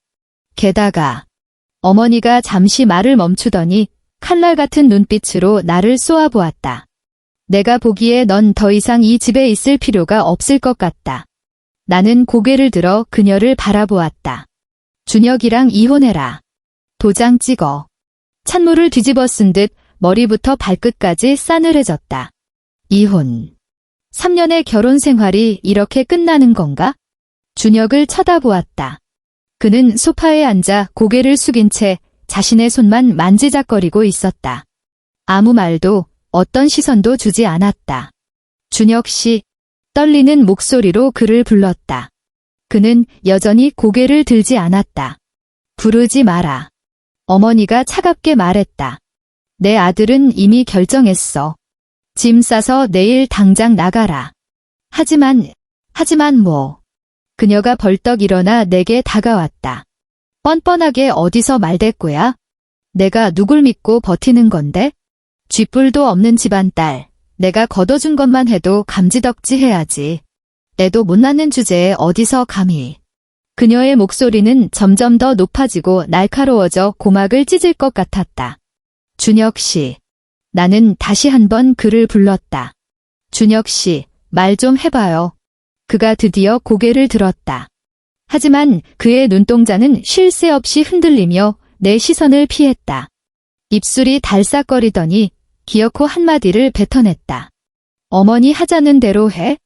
Speaker 2: 게다가 어머니가 잠시 말을 멈추더니 칼날 같은 눈빛으로 나를 쏘아보았다. 내가 보기에 넌 더 이상 이 집에 있을 필요가 없을 것 같다. 나는 고개를 들어 그녀를 바라보았다. 준혁이랑 이혼해라. 도장 찍어. 찬물을 뒤집어 쓴 듯 머리부터 발끝까지 싸늘해졌다. 이혼. 3년의 결혼 생활이 이렇게 끝나는 건가? 준혁을 쳐다보았다. 그는 소파에 앉아 고개를 숙인 채 자신의 손만 만지작거리고 있었다. 아무 말도 어떤 시선도 주지 않았다. 준혁 씨, 떨리는 목소리로 그를 불렀다. 그는 여전히 고개를 들지 않았다. 부르지 마라. 어머니가 차갑게 말했다. 내 아들은 이미 결정했어. 짐 싸서 내일 당장 나가라. 하지만 뭐. 그녀가 벌떡 일어나 내게 다가왔다. 뻔뻔하게 어디서 말대꾸야? 내가 누굴 믿고 버티는 건데? 쥐뿔도 없는 집안딸. 내가 걷어준 것만 해도 감지덕지 해야지. 애도 못 낳는 주제에 어디서 감히. 그녀의 목소리는 점점 더 높아지고 날카로워져 고막을 찢을 것 같았다. 준혁 씨. 나는 다시 한번 그를 불렀다. 준혁 씨, 말 좀 해봐요. 그가 드디어 고개를 들었다. 하지만 그의 눈동자는 쉴 새 없이 흔들리며 내 시선을 피했다. 입술이 달싹거리더니 기어코 한마디를 뱉어냈다. 어머니 하자는 대로 해?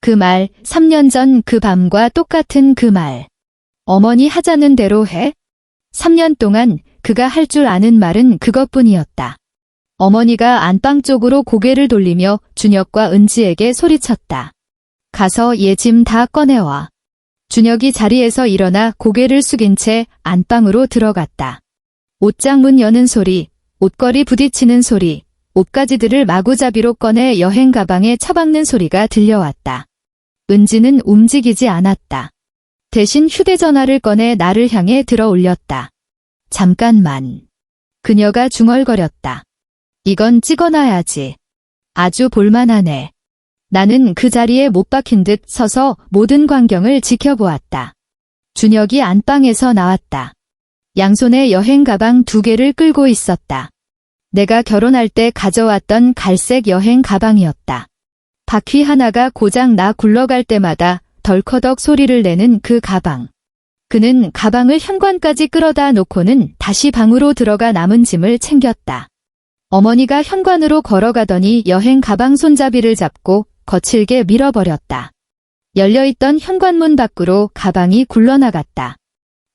Speaker 2: 그 말, 3년 전 그 밤과 똑같은 그 말. 어머니 하자는 대로 해? 3년 동안 그가 할 줄 아는 말은 그것뿐이었다. 어머니가 안방 쪽으로 고개를 돌리며 준혁과 은지에게 소리쳤다. 가서 얘 짐 다 꺼내와. 준혁이 자리에서 일어나 고개를 숙인 채 안방으로 들어갔다. 옷장 문 여는 소리, 옷걸이 부딪히는 소리, 옷가지들을 마구잡이로 꺼내 여행 가방에 처박는 소리가 들려왔다. 은지는 움직이지 않았다. 대신 휴대전화를 꺼내 나를 향해 들어 올렸다. 잠깐만. 그녀가 중얼거렸다. 이건 찍어놔야지. 아주 볼만하네. 나는 그 자리에 못 박힌 듯 서서 모든 광경을 지켜보았다. 준혁이 안방에서 나왔다. 양손에 여행 가방 2개를 끌고 있었다. 내가 결혼할 때 가져왔던 갈색 여행 가방이었다. 바퀴 하나가 고장 나 굴러갈 때마다 덜커덕 소리를 내는 그 가방. 그는 가방을 현관까지 끌어다 놓고는 다시 방으로 들어가 남은 짐을 챙겼다. 어머니가 현관으로 걸어가더니 여행 가방 손잡이를 잡고 거칠게 밀어버렸다. 열려있던 현관문 밖으로 가방이 굴러나갔다.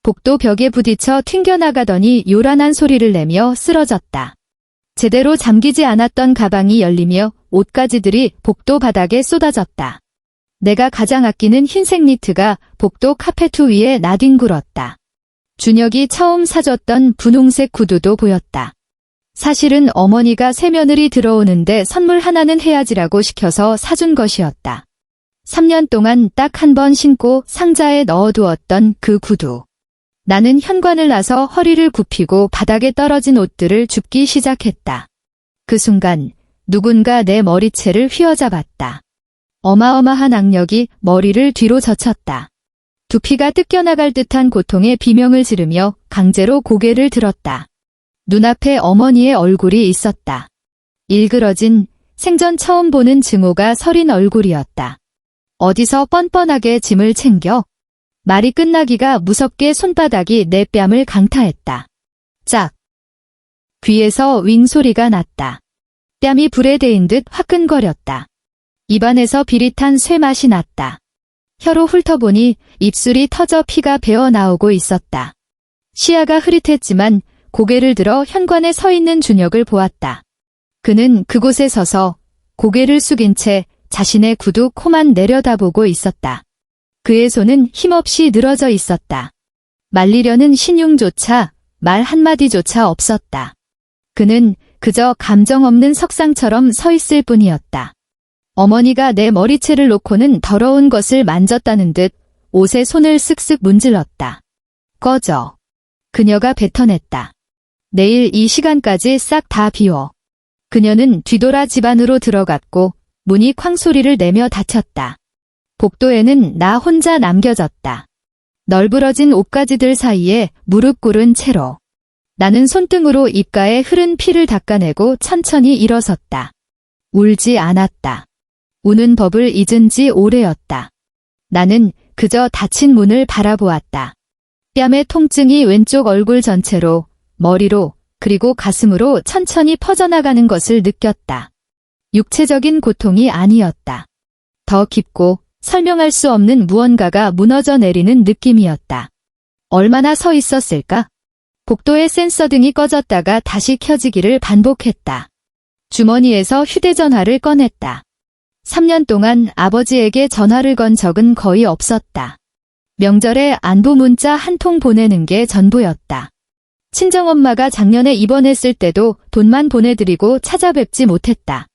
Speaker 2: 복도 벽에 부딪혀 튕겨나가더니 요란한 소리를 내며 쓰러졌다. 제대로 잠기지 않았던 가방이 열리며 옷가지들이 복도 바닥에 쏟아졌다. 내가 가장 아끼는 흰색 니트가 복도 카페트 위에 나뒹굴었다. 준혁이 처음 사줬던 분홍색 구두도 보였다. 사실은 어머니가 새며느리 들어오는데 선물 하나는 해야지라고 시켜서 사준 것이었다. 3년 동안 딱 한 번 신고 상자에 넣어두었던 그 구두. 나는 현관을 나서 허리를 굽히고 바닥에 떨어진 옷들을 줍기 시작했다. 그 순간 누군가 내 머리채를 휘어잡았다. 어마어마한 악력이 머리를 뒤로 젖혔다. 두피가 뜯겨나갈 듯한 고통에 비명을 지르며 강제로 고개를 들었다. 눈앞에 어머니의 얼굴이 있었다. 일그러진 생전 처음 보는 증오가 서린 얼굴이었다. 어디서 뻔뻔하게 짐을 챙겨? 말이 끝나기가 무섭게 손바닥이 내 뺨을 강타했다. 짝! 귀에서 윙 소리가 났다. 뺨이 불에 대인 듯 화끈거렸다. 입안에서 비릿한 쇠맛이 났다. 혀로 훑어보니 입술이 터져 피가 배어 나오고 있었다. 시야가 흐릿했지만 고개를 들어 현관에 서 있는 준혁을 보았다. 그는 그곳에 서서 고개를 숙인 채 자신의 구두 코만 내려다보고 있었다. 그의 손은 힘없이 늘어져 있었다. 말리려는 신용조차 말 한마디조차 없었다. 그는 그저 감정 없는 석상처럼 서 있을 뿐이었다. 어머니가 내 머리채를 놓고는 더러운 것을 만졌다는 듯 옷에 손을 쓱쓱 문질렀다. 꺼져. 그녀가 뱉어냈다. 내일 이 시간까지 싹 다 비워. 그녀는 뒤돌아 집 안으로 들어갔고 문이 쾅 소리를 내며 닫혔다. 복도에는 나 혼자 남겨졌다. 널브러진 옷가지들 사이에 무릎 꿇은 채로. 나는 손등으로 입가에 흐른 피를 닦아내고 천천히 일어섰다. 울지 않았다. 우는 법을 잊은 지 오래였다. 나는 그저 닫힌 문을 바라보았다. 뺨의 통증이 왼쪽 얼굴 전체로, 머리로, 그리고 가슴으로 천천히 퍼져나가는 것을 느꼈다. 육체적인 고통이 아니었다. 더 깊고 설명할 수 없는 무언가가 무너져 내리는 느낌이었다. 얼마나 서 있었을까? 복도의 센서등이 꺼졌다가 다시 켜지기를 반복했다. 주머니에서 휴대전화를 꺼냈다. 3년 동안 아버지에게 전화를 건 적은 거의 없었다. 명절에 안부 문자 한 통 보내는 게 전부였다. 친정엄마가 작년에 입원했을 때도 돈만 보내드리고 찾아뵙지 못했다.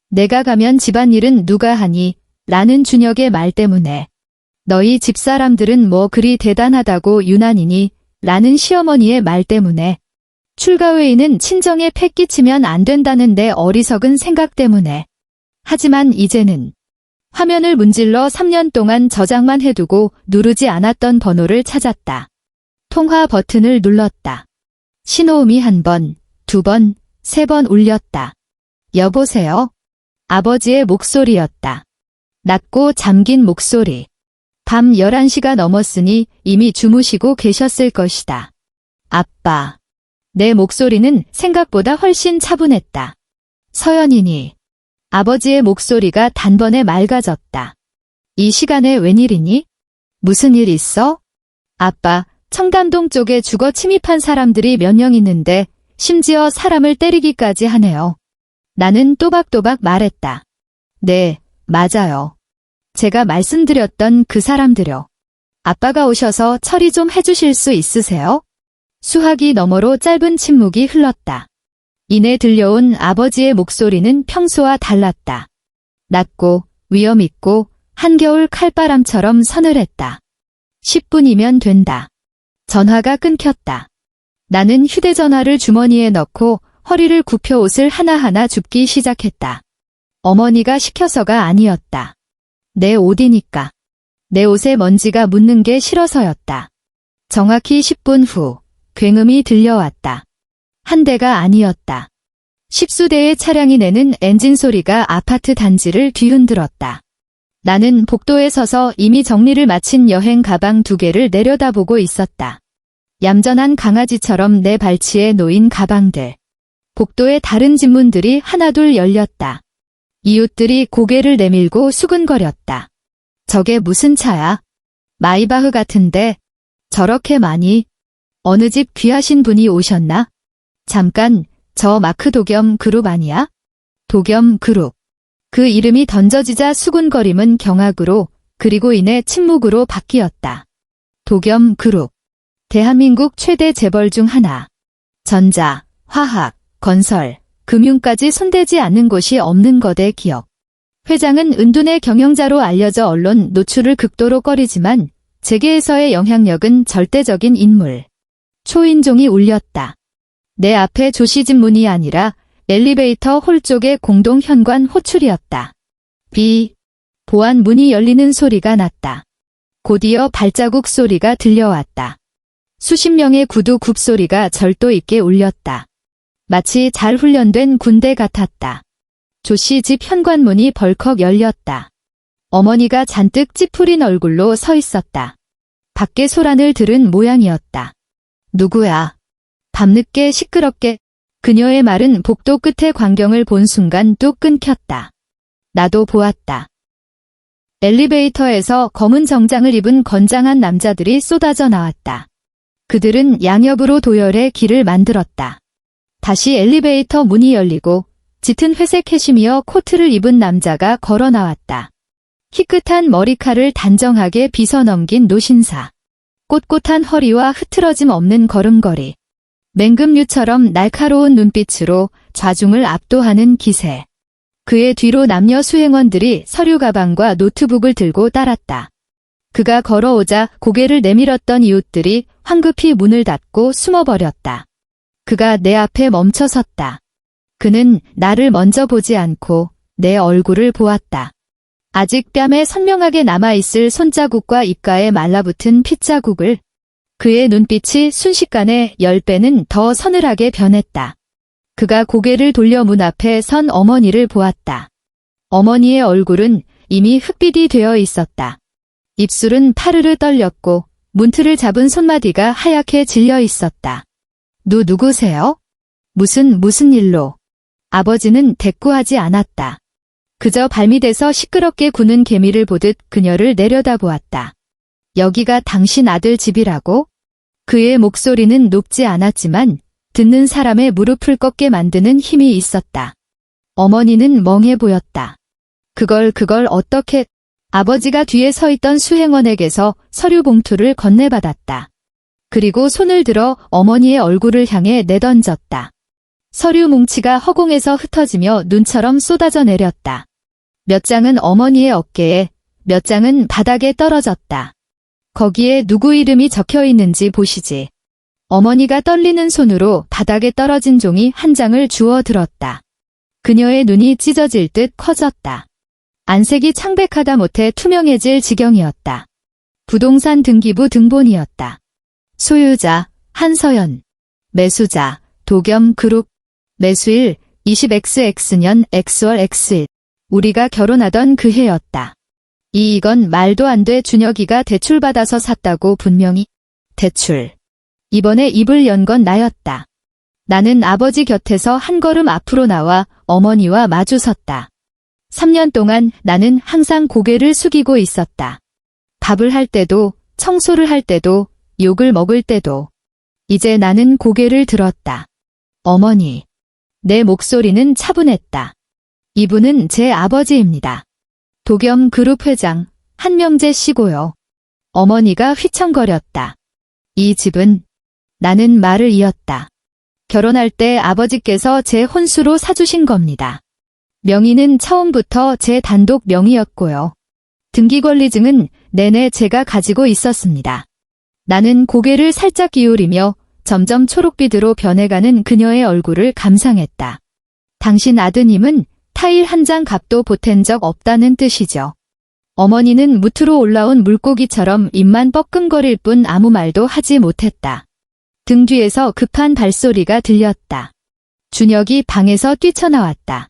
Speaker 2: 내가 가면 집안일은 누가 하니? 라는 준혁의 말 때문에. 너희 집사람들은 뭐 그리 대단하다고 유난이니? 라는 시어머니의 말 때문에. 출가 외에는 친정에 패 끼치면 안 된다는 내 어리석은 생각 때문에. 하지만 이제는 화면을 문질러 3년 동안 저장만 해두고 누르지 않았던 번호를 찾았다. 통화 버튼을 눌렀다. 신호음이 1번, 2번, 3번 울렸다. 여보세요? 아버지의 목소리였다. 낮고 잠긴 목소리. 밤 11시가 넘었으니 이미 주무시고 계셨을 것이다. 아빠. 내 목소리는 생각보다 훨씬 차분했다. 서연이니. 아버지의 목소리가 단번에 맑아졌다. 이 시간에 웬일이니? 무슨 일 있어? 아빠, 청담동 쪽에 주거 침입한 사람들이 몇 명 있는데 심지어 사람을 때리기까지 하네요. 나는 또박또박 말했다. 네, 맞아요. 제가 말씀드렸던 그 사람들요. 아빠가 오셔서 처리 좀 해주실 수 있으세요? 수화기 너머로 짧은 침묵이 흘렀다. 이내 들려온 아버지의 목소리는 평소와 달랐다. 낮고 위엄있고 한겨울 칼바람처럼 서늘했다. 10분이면 된다. 전화가 끊겼다. 나는 휴대전화를 주머니에 넣고 허리를 굽혀 옷을 하나하나 줍기 시작했다. 어머니가 시켜서가 아니었다. 내 옷이니까. 내 옷에 먼지가 묻는 게 싫어서였다. 정확히 10분 후 굉음이 들려왔다. 한 대가 아니었다. 십수대의 차량이 내는 엔진 소리가 아파트 단지를 뒤흔들었다. 나는 복도에 서서 이미 정리를 마친 여행 가방 2개를 내려다보고 있었다. 얌전한 강아지처럼 내 발치에 놓인 가방들. 복도의 다른 집문들이 하나둘 열렸다. 이웃들이 고개를 내밀고 수근거렸다. 저게 무슨 차야? 마이바흐 같은데 저렇게 많이? 어느 집 귀하신 분이 오셨나? 잠깐, 저 마크 도겸 그룹 아니야? 도겸 그룹. 그 이름이 던져지자 수군거림은 경악으로 그리고 이내 침묵으로 바뀌었다. 도겸 그룹. 대한민국 최대 재벌 중 하나. 전자, 화학, 건설, 금융까지 손대지 않는 곳이 없는 거대 기업. 회장은 은둔의 경영자로 알려져 언론 노출을 극도로 꺼리지만 재계에서의 영향력은 절대적인 인물. 초인종이 울렸다. 내 앞에 조시집 문이 아니라 엘리베이터 홀 쪽의 공동 현관 호출이었다. 보안 문이 열리는 소리가 났다. 곧이어 발자국 소리가 들려왔다. 수십 명의 구두 굽소리가 절도 있게 울렸다. 마치 잘 훈련된 군대 같았다. 조씨 집 현관문이 벌컥 열렸다. 어머니가 잔뜩 찌푸린 얼굴로 서 있었다. 밖에 소란을 들은 모양이었다. 누구야? 밤늦게 시끄럽게. 그녀의 말은 복도 끝의 광경을 본 순간 뚝 끊겼다. 나도 보았다. 엘리베이터에서 검은 정장을 입은 건장한 남자들이 쏟아져 나왔다. 그들은 양옆으로 도열해 길을 만들었다. 다시 엘리베이터 문이 열리고 짙은 회색 캐시미어 코트를 입은 남자가 걸어 나왔다. 희끗한 머리칼을 단정하게 빗어넘긴 노신사. 꼿꼿한 허리와 흐트러짐 없는 걸음걸이. 맹금류처럼 날카로운 눈빛으로 좌중을 압도하는 기세. 그의 뒤로 남녀 수행원들이 서류 가방과 노트북을 들고 따랐다. 그가 걸어오자 고개를 내밀었던 이웃들이 황급히 문을 닫고 숨어버렸다. 그가 내 앞에 멈춰 섰다. 그는 나를 먼저 보지 않고 내 얼굴을 보았다. 아직 뺨에 선명하게 남아있을 손자국과 입가에 말라붙은 핏자국을. 그의 눈빛이 순식간에 10배는 더 서늘하게 변했다. 그가 고개를 돌려 문 앞에 선 어머니를 보았다. 어머니의 얼굴은 이미 흑빛이 되어 있었다. 입술은 파르르 떨렸고 문틀을 잡은 손마디가 하얗게 질려 있었다. 누구세요? 무슨 일로? 아버지는 대꾸하지 않았다. 그저 발밑에서 시끄럽게 구는 개미를 보듯 그녀를 내려다보았다. 여기가 당신 아들 집이라고? 그의 목소리는 높지 않았지만 듣는 사람의 무릎을 꺾게 만드는 힘이 있었다. 어머니는 멍해 보였다. 그걸 어떻게... 아버지가 뒤에 서 있던 수행원에게서 서류 봉투를 건네받았다. 그리고 손을 들어 어머니의 얼굴을 향해 내던졌다. 서류 뭉치가 허공에서 흩어지며 눈처럼 쏟아져 내렸다. 몇 장은 어머니의 어깨에, 몇 장은 바닥에 떨어졌다. 거기에 누구 이름이 적혀 있는지 보시지. 어머니가 떨리는 손으로 바닥에 떨어진 종이 한 장을 주워 들었다. 그녀의 눈이 찢어질 듯 커졌다. 안색이 창백하다 못해 투명해질 지경이었다. 부동산 등기부 등본이었다. 소유자, 한서연. 매수자, 도겸그룹. 매수일, 20XX 년 X월 X일. 우리가 결혼하던 그 해였다. 이건 말도 안 돼. 준혁이가 대출받아서 샀다고 분명히. 대출. 이번에 입을 연 건 나였다. 나는 아버지 곁에서 한 걸음 앞으로 나와 어머니와 마주 섰다. 3년 동안 나는 항상 고개를 숙이고 있었다. 밥을 할 때도, 청소를 할 때도, 욕을 먹을 때도. 이제 나는 고개를 들었다. 어머니. 내 목소리는 차분했다. 이분은 제 아버지입니다. 도겸그룹 회장, 한명재 씨고요. 어머니가 휘청거렸다. 이 집은... 나는 말을 이었다. 결혼할 때 아버지께서 제 혼수로 사주신 겁니다. 명의는 처음부터 제 단독 명의였고요. 등기권리증은 내내 제가 가지고 있었습니다. 나는 고개를 살짝 기울이며 점점 초록빛으로 변해가는 그녀의 얼굴을 감상했다. 당신 아드님은 타일 한 장 값도 보탠 적 없다는 뜻이죠. 어머니는 무트로 올라온 물고기처럼 입만 뻐끔거릴 뿐 아무 말도 하지 못했다. 등 뒤에서 급한 발소리가 들렸다. 준혁이 방에서 뛰쳐나왔다.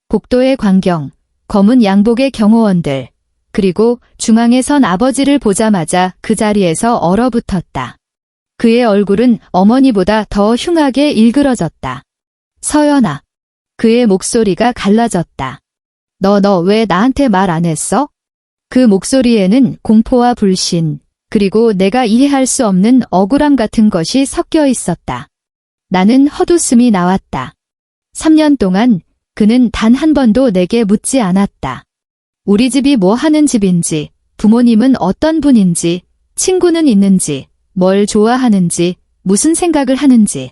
Speaker 2: 복도의 광경, 검은 양복의 경호원들, 그리고 중앙에 선 아버지를 보자마자 그 자리에서 얼어붙었다. 그의 얼굴은 어머니보다 더 흉하게 일그러졌다. 서연아. 그의 목소리가 갈라졌다. 너 왜 나한테 말 안 했어? 그 목소리에는 공포와 불신, 그리고 내가 이해할 수 없는 억울함 같은 것이 섞여 있었다. 나는 헛웃음이 나왔다. 3년 동안 그는 단 한 번도 내게 묻지 않았다. 우리 집이 뭐 하는 집인지, 부모님은 어떤 분인지, 친구는 있는지, 뭘 좋아하는지, 무슨 생각을 하는지.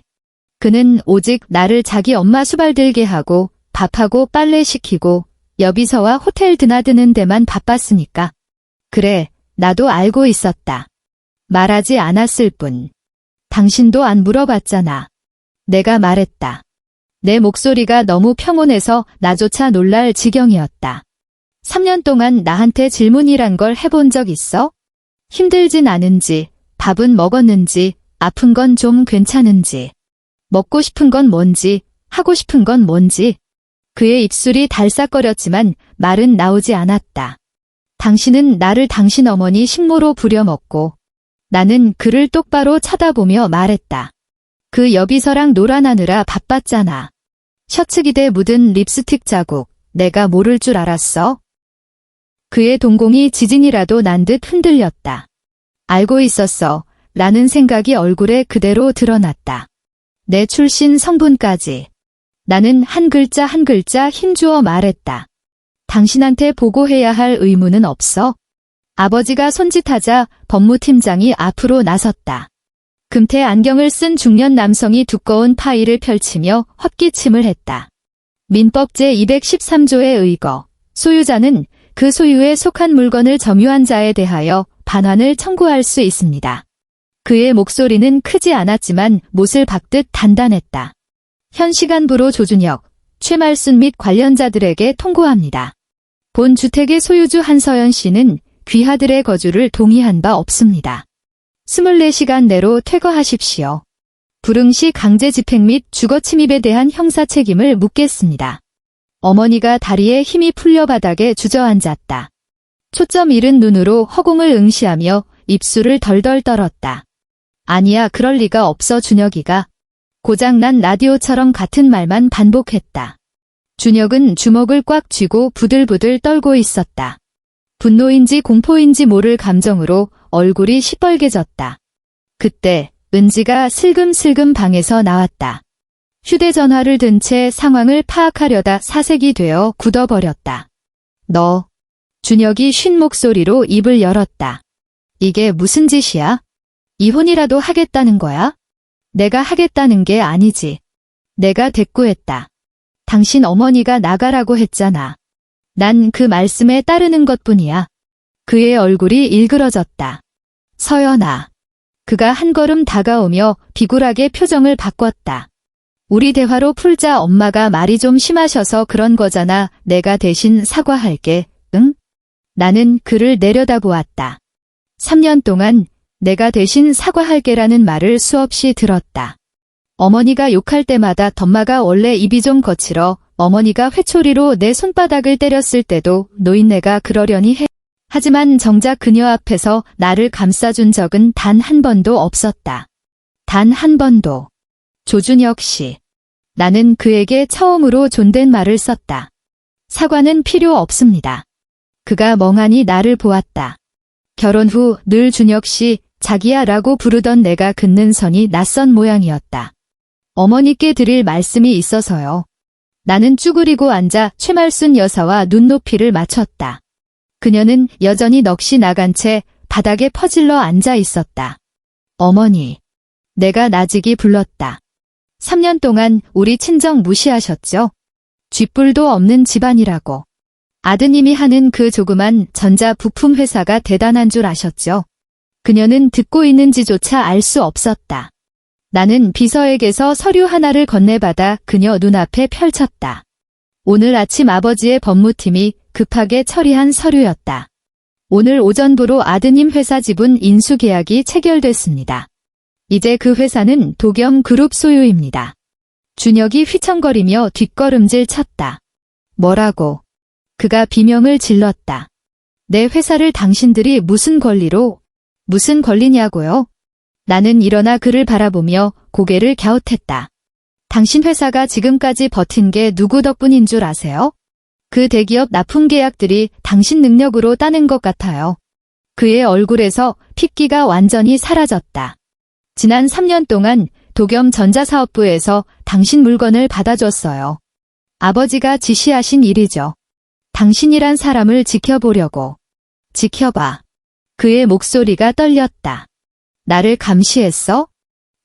Speaker 2: 그는 오직 나를 자기 엄마 수발 들게 하고 밥하고 빨래 시키고 여비서와 호텔 드나드는 데만 바빴으니까. 그래, 나도 알고 있었다. 말하지 않았을 뿐. 당신도 안 물어봤잖아. 내가 말했다. 내 목소리가 너무 평온해서 나조차 놀랄 지경이었다. 3년 동안 나한테 질문이란 걸 해본 적 있어? 힘들진 않은지, 밥은 먹었는지, 아픈 건 좀 괜찮은지, 먹고 싶은 건 뭔지, 하고 싶은 건 뭔지. 그의 입술이 달싹거렸지만 말은 나오지 않았다. 당신은 나를 당신 어머니 식모로 부려먹고, 나는 그를 똑바로 쳐다보며 말했다. 그 여비서랑 놀아나느라 바빴잖아. 셔츠 기대에 묻은 립스틱 자국, 내가 모를 줄 알았어? 그의 동공이 지진이라도 난 듯 흔들렸다. 알고 있었어. 라는 생각이 얼굴에 그대로 드러났다. 내 출신 성분까지. 나는 한 글자 한 글자 힘주어 말했다. 당신한테 보고해야 할 의무는 없어? 아버지가 손짓하자 법무팀장이 앞으로 나섰다. 금태 안경을 쓴 중년 남성이 두꺼운 파일을 펼치며 헛기침을 했다. 민법 제213조에 의거, 소유자는 그 소유에 속한 물건을 점유한 자에 대하여 반환을 청구할 수 있습니다. 그의 목소리는 크지 않았지만 못을 박듯 단단했다. 현 시간부로 조준혁, 최말순 및 관련자들에게 통고합니다. 본 주택의 소유주 한서연 씨는 귀하들의 거주를 동의한 바 없습니다. 24시간 내로 퇴거하십시오. 불응시 강제 집행 및 주거 침입에 대한 형사 책임을 묻겠습니다. 어머니가 다리에 힘이 풀려 바닥에 주저앉았다. 초점 잃은 눈으로 허공을 응시하며 입술을 덜덜 떨었다. 아니야, 그럴 리가 없어. 준혁이가 고장난 라디오처럼 같은 말만 반복했다. 준혁은 주먹을 꽉 쥐고 부들부들 떨고 있었다. 분노인지 공포인지 모를 감정으로 얼굴이 시뻘개졌다. 그때 은지가 슬금슬금 방에서 나왔다. 휴대전화를 든 채 상황을 파악하려다 사색이 되어 굳어버렸다. 너. 준혁이 쉰 목소리로 입을 열었다. 이게 무슨 짓이야? 이혼이라도 하겠다는 거야? 내가 하겠다는 게 아니지. 내가 대꾸했다. 당신 어머니가 나가라고 했잖아. 난 그 말씀에 따르는 것뿐이야. 그의 얼굴이 일그러졌다. 서연아. 그가 한 걸음 다가오며 비굴하게 표정을 바꿨다. 우리 대화로 풀자. 엄마가 말이 좀 심하셔서 그런 거잖아. 내가 대신 사과할게. 응? 나는 그를 내려다보았다. 3년 동안 내가 대신 사과할게라는 말을 수없이 들었다. 어머니가 욕할 때마다 덤마가 원래 입이 좀 거칠어. 어머니가 회초리로 내 손바닥을 때렸을 때도 노인네가 그러려니 해. 하지만 정작 그녀 앞에서 나를 감싸준 적은 단 한 번도 없었다. 단 한 번도. 조준혁 씨. 나는 그에게 처음으로 존댓말을 썼다. 사과는 필요 없습니다. 그가 멍하니 나를 보았다. 결혼 후 늘 준혁 씨, 자기야 라고 부르던 내가 긋는 선이 낯선 모양이었다. 어머니께 드릴 말씀이 있어서요. 나는 쭈그리고 앉아 최말순 여사와 눈높이를 맞췄다. 그녀는 여전히 넋이 나간 채 바닥에 퍼질러 앉아 있었다. 어머니. 내가 나직이 불렀다. 3년 동안 우리 친정 무시하셨죠? 쥐뿔도 없는 집안이라고. 아드님이 하는 그 조그만 전자 부품 회사가 대단한 줄 아셨죠? 그녀는 듣고 있는지조차 알 수 없었다. 나는 비서에게서 서류 하나를 건네받아 그녀 눈앞에 펼쳤다. 오늘 아침 아버지의 법무팀이 급하게 처리한 서류였다. 오늘 오전부로 아드님 회사 지분 인수 계약이 체결됐습니다. 이제 그 회사는 도겸 그룹 소유입니다. 준혁이 휘청거리며 뒷걸음질 쳤다. 뭐라고? 그가 비명을 질렀다. 내 회사를 당신들이 무슨 권리로? 무슨 권리냐고요? 나는 일어나 그를 바라보며 고개를 갸웃했다. 당신 회사가 지금까지 버틴 게 누구 덕분인 줄 아세요? 그 대기업 납품 계약들이 당신 능력으로 따낸 것 같아요. 그의 얼굴에서 핏기가 완전히 사라졌다. 지난 3년 동안 도겸 전자사업부에서 당신 물건을 받아줬어요. 아버지가 지시하신 일이죠. 당신이란 사람을 지켜보려고. 지켜봐. 그의 목소리가 떨렸다. 나를 감시했어?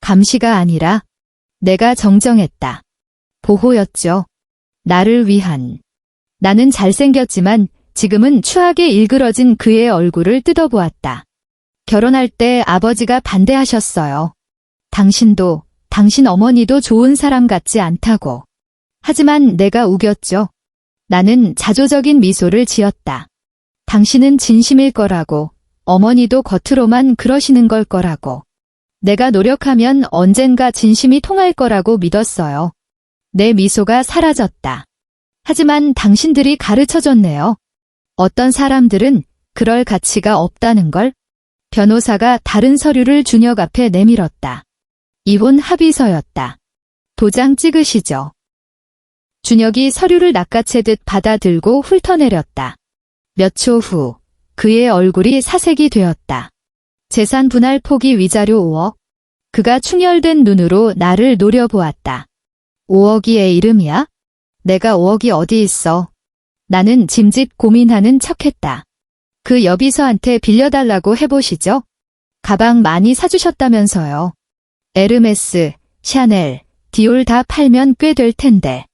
Speaker 2: 감시가 아니라 내가 정정했다. 보호였죠. 나를 위한. 나는 잘생겼지만 지금은 추하게 일그러진 그의 얼굴을 뜯어보았다. 결혼할 때 아버지가 반대하셨어요. 당신도, 당신 어머니도 좋은 사람 같지 않다고. 하지만 내가 우겼죠. 나는 자조적인 미소를 지었다. 당신은 진심일 거라고, 어머니도 겉으로만 그러시는 걸 거라고. 내가 노력하면 언젠가 진심이 통할 거라고 믿었어요. 내 미소가 사라졌다. 하지만 당신들이 가르쳐줬네요. 어떤 사람들은 그럴 가치가 없다는 걸. 변호사가 다른 서류를 준혁 앞에 내밀었다. 이혼 합의서였다. 도장 찍으시죠. 준혁이 서류를 낚아채듯 받아들고 훑어내렸다. 몇 초 후 그의 얼굴이 사색이 되었다. 재산 분할 포기 위자료 5억. 그가 충혈된 눈으로 나를 노려보았다. 5억이 애 이름이야? 내가 5억이 어디 있어? 나는 짐짓 고민하는 척했다. 그 여비서한테 빌려달라고 해보시죠. 가방 많이 사주셨다면서요. 에르메스, 샤넬, 디올 다 팔면 꽤 될 텐데.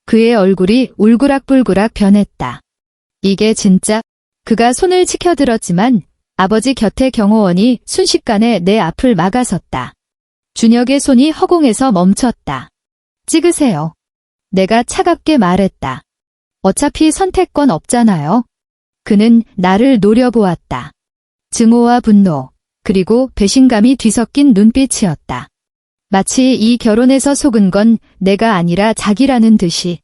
Speaker 2: 그의 얼굴이 울그락불그락 변했다. 이게 진짜? 그가 손을 치켜들었지만 아버지 곁에 경호원이 순식간에 내 앞을 막아섰다. 준혁의 손이 허공에서 멈췄다. 찍으세요. 내가 차갑게 말했다. 어차피 선택권 없잖아요. 그는 나를 노려보았다. 증오와 분노, 그리고 배신감이 뒤섞인 눈빛이었다. 마치 이 결혼에서 속은 건 내가 아니라 자기라는 듯이.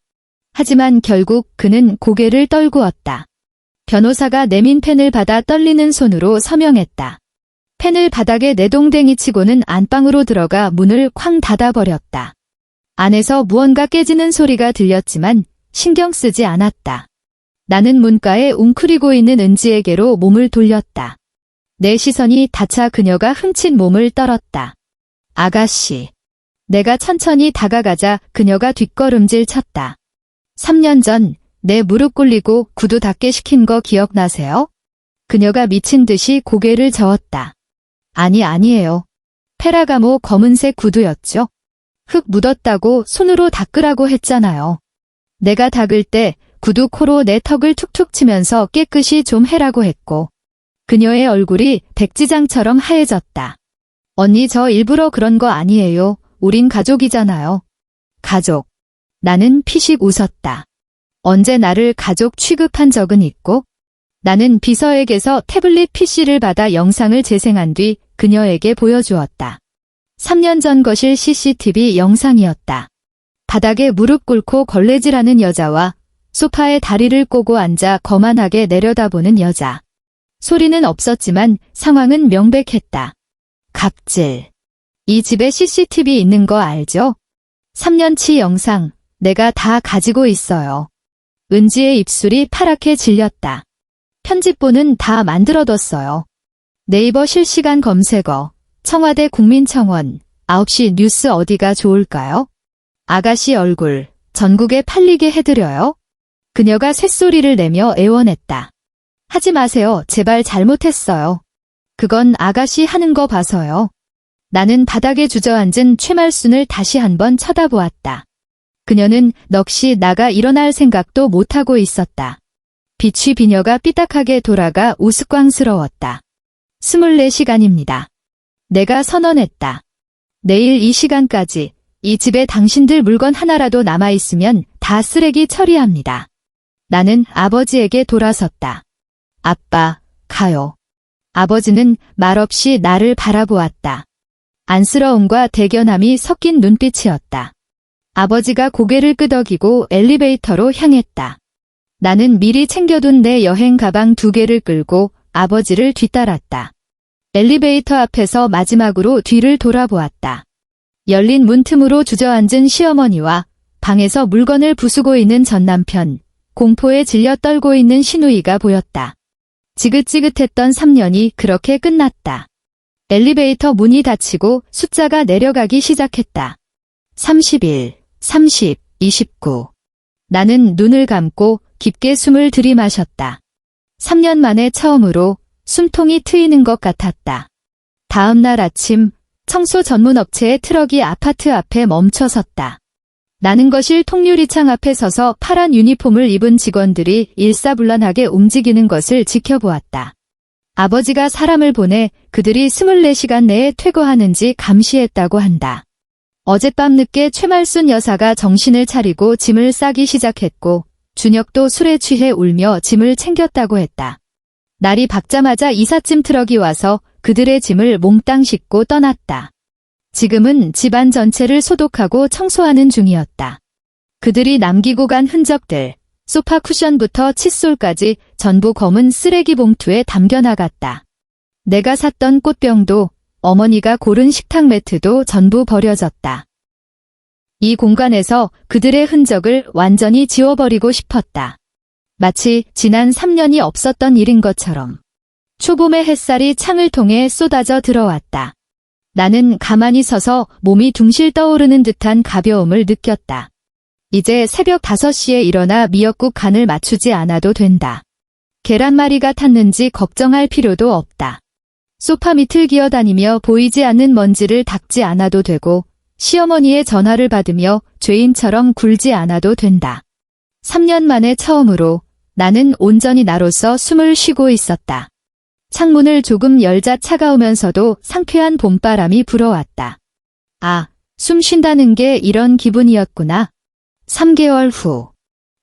Speaker 2: 하지만 결국 그는 고개를 떨구었다. 변호사가 내민 펜을 받아 떨리는 손으로 서명했다. 펜을 바닥에 내동댕이 치고는 안방으로 들어가 문을 쾅 닫아버렸다. 안에서 무언가 깨지는 소리가 들렸지만 신경 쓰지 않았다. 나는 문가에 웅크리고 있는 은지에게로 몸을 돌렸다. 내 시선이 닿자 그녀가 흠칫 몸을 떨었다. 아가씨. 내가 천천히 다가가자 그녀가 뒷걸음질 쳤다. 3년 전 내 무릎 꿇리고 구두 닦게 시킨 거 기억나세요? 그녀가 미친 듯이 고개를 저었다. 아니에요. 페라가모 검은색 구두였죠. 흙 묻었다고 손으로 닦으라고 했잖아요. 내가 닦을 때 구두 코로 내 턱을 툭툭 치면서 깨끗이 좀 해라고 했고. 그녀의 얼굴이 백지장처럼 하얘졌다. 언니 저 일부러 그런 거 아니에요. 우린 가족이잖아요. 가족. 나는 피식 웃었다. 언제 나를 가족 취급한 적은 있고? 나는 비서에게서 태블릿 PC를 받아 영상을 재생한 뒤 그녀에게 보여주었다. 3년 전 거실 CCTV 영상이었다. 바닥에 무릎 꿇고 걸레질하는 여자와 소파에 다리를 꼬고 앉아 거만하게 내려다보는 여자. 소리는 없었지만 상황은 명백했다. 갑질. 이 집에 CCTV 있는 거 알죠? 3년치 영상, 내가 다 가지고 있어요. 은지의 입술이 파랗게 질렸다. 편집본은 다 만들어뒀어요. 네이버 실시간 검색어, 청와대 국민청원, 9시 뉴스 어디가 좋을까요? 아가씨 얼굴, 전국에 팔리게 해드려요? 그녀가 쇳소리를 내며 애원했다. 하지 마세요. 제발 잘못했어요. 그건 아가씨 하는 거 봐서요. 나는 바닥에 주저앉은 최말순을 다시 한번 쳐다보았다. 그녀는 넋이 나가 일어날 생각도 못하고 있었다. 빛이 비녀가 삐딱하게 돌아가 우스꽝스러웠다. 24시간입니다. 내가 선언했다. 내일 이 시간까지 이 집에 당신들 물건 하나라도 남아있으면 다 쓰레기 처리합니다. 나는 아버지에게 돌아섰다. 아빠, 가요. 아버지는 말없이 나를 바라보았다. 안쓰러움과 대견함이 섞인 눈빛이었다. 아버지가 고개를 끄덕이고 엘리베이터로 향했다. 나는 미리 챙겨둔 내 여행 가방 2개를 끌고 아버지를 뒤따랐다. 엘리베이터 앞에서 마지막으로 뒤를 돌아보았다. 열린 문틈으로 주저앉은 시어머니와 방에서 물건을 부수고 있는 전남편, 공포에 질려 떨고 있는 시누이가 보였다. 지긋지긋했던 3년이 그렇게 끝났다. 엘리베이터 문이 닫히고 숫자가 내려가기 시작했다. 31, 30, 29. 나는 눈을 감고 깊게 숨을 들이마셨다. 3년 만에 처음으로 숨통이 트이는 것 같았다. 다음 날 아침 청소 전문 업체의 트럭이 아파트 앞에 멈춰 섰다. 나는 거실 통유리창 앞에 서서 파란 유니폼을 입은 직원들이 일사불란하게 움직이는 것을 지켜보았다. 아버지가 사람을 보내 그들이 24시간 내에 퇴거하는지 감시했다고 한다. 어젯밤 늦게 최말순 여사가 정신을 차리고 짐을 싸기 시작했고 준혁도 술에 취해 울며 짐을 챙겼다고 했다. 날이 밝자마자 이삿짐 트럭이 와서 그들의 짐을 몽땅 싣고 떠났다. 지금은 집안 전체를 소독하고 청소하는 중이었다. 그들이 남기고 간 흔적들, 소파 쿠션부터 칫솔까지 전부 검은 쓰레기 봉투에 담겨나갔다. 내가 샀던 꽃병도 어머니가 고른 식탁 매트도 전부 버려졌다. 이 공간에서 그들의 흔적을 완전히 지워버리고 싶었다. 마치 지난 3년이 없었던 일인 것처럼. 초봄의 햇살이 창을 통해 쏟아져 들어왔다. 나는 가만히 서서 몸이 둥실 떠오르는 듯한 가벼움을 느꼈다. 이제 새벽 5시에 일어나 미역국 간을 맞추지 않아도 된다. 계란말이가 탔는지 걱정할 필요도 없다. 소파 밑을 기어다니며 보이지 않는 먼지를 닦지 않아도 되고 시어머니의 전화를 받으며 죄인처럼 굴지 않아도 된다. 3년 만에 처음으로 나는 온전히 나로서 숨을 쉬고 있었다. 창문을 조금 열자 차가우면서도 상쾌한 봄바람이 불어왔다. 아, 숨 쉰다는 게 이런 기분이었구나. 3개월 후.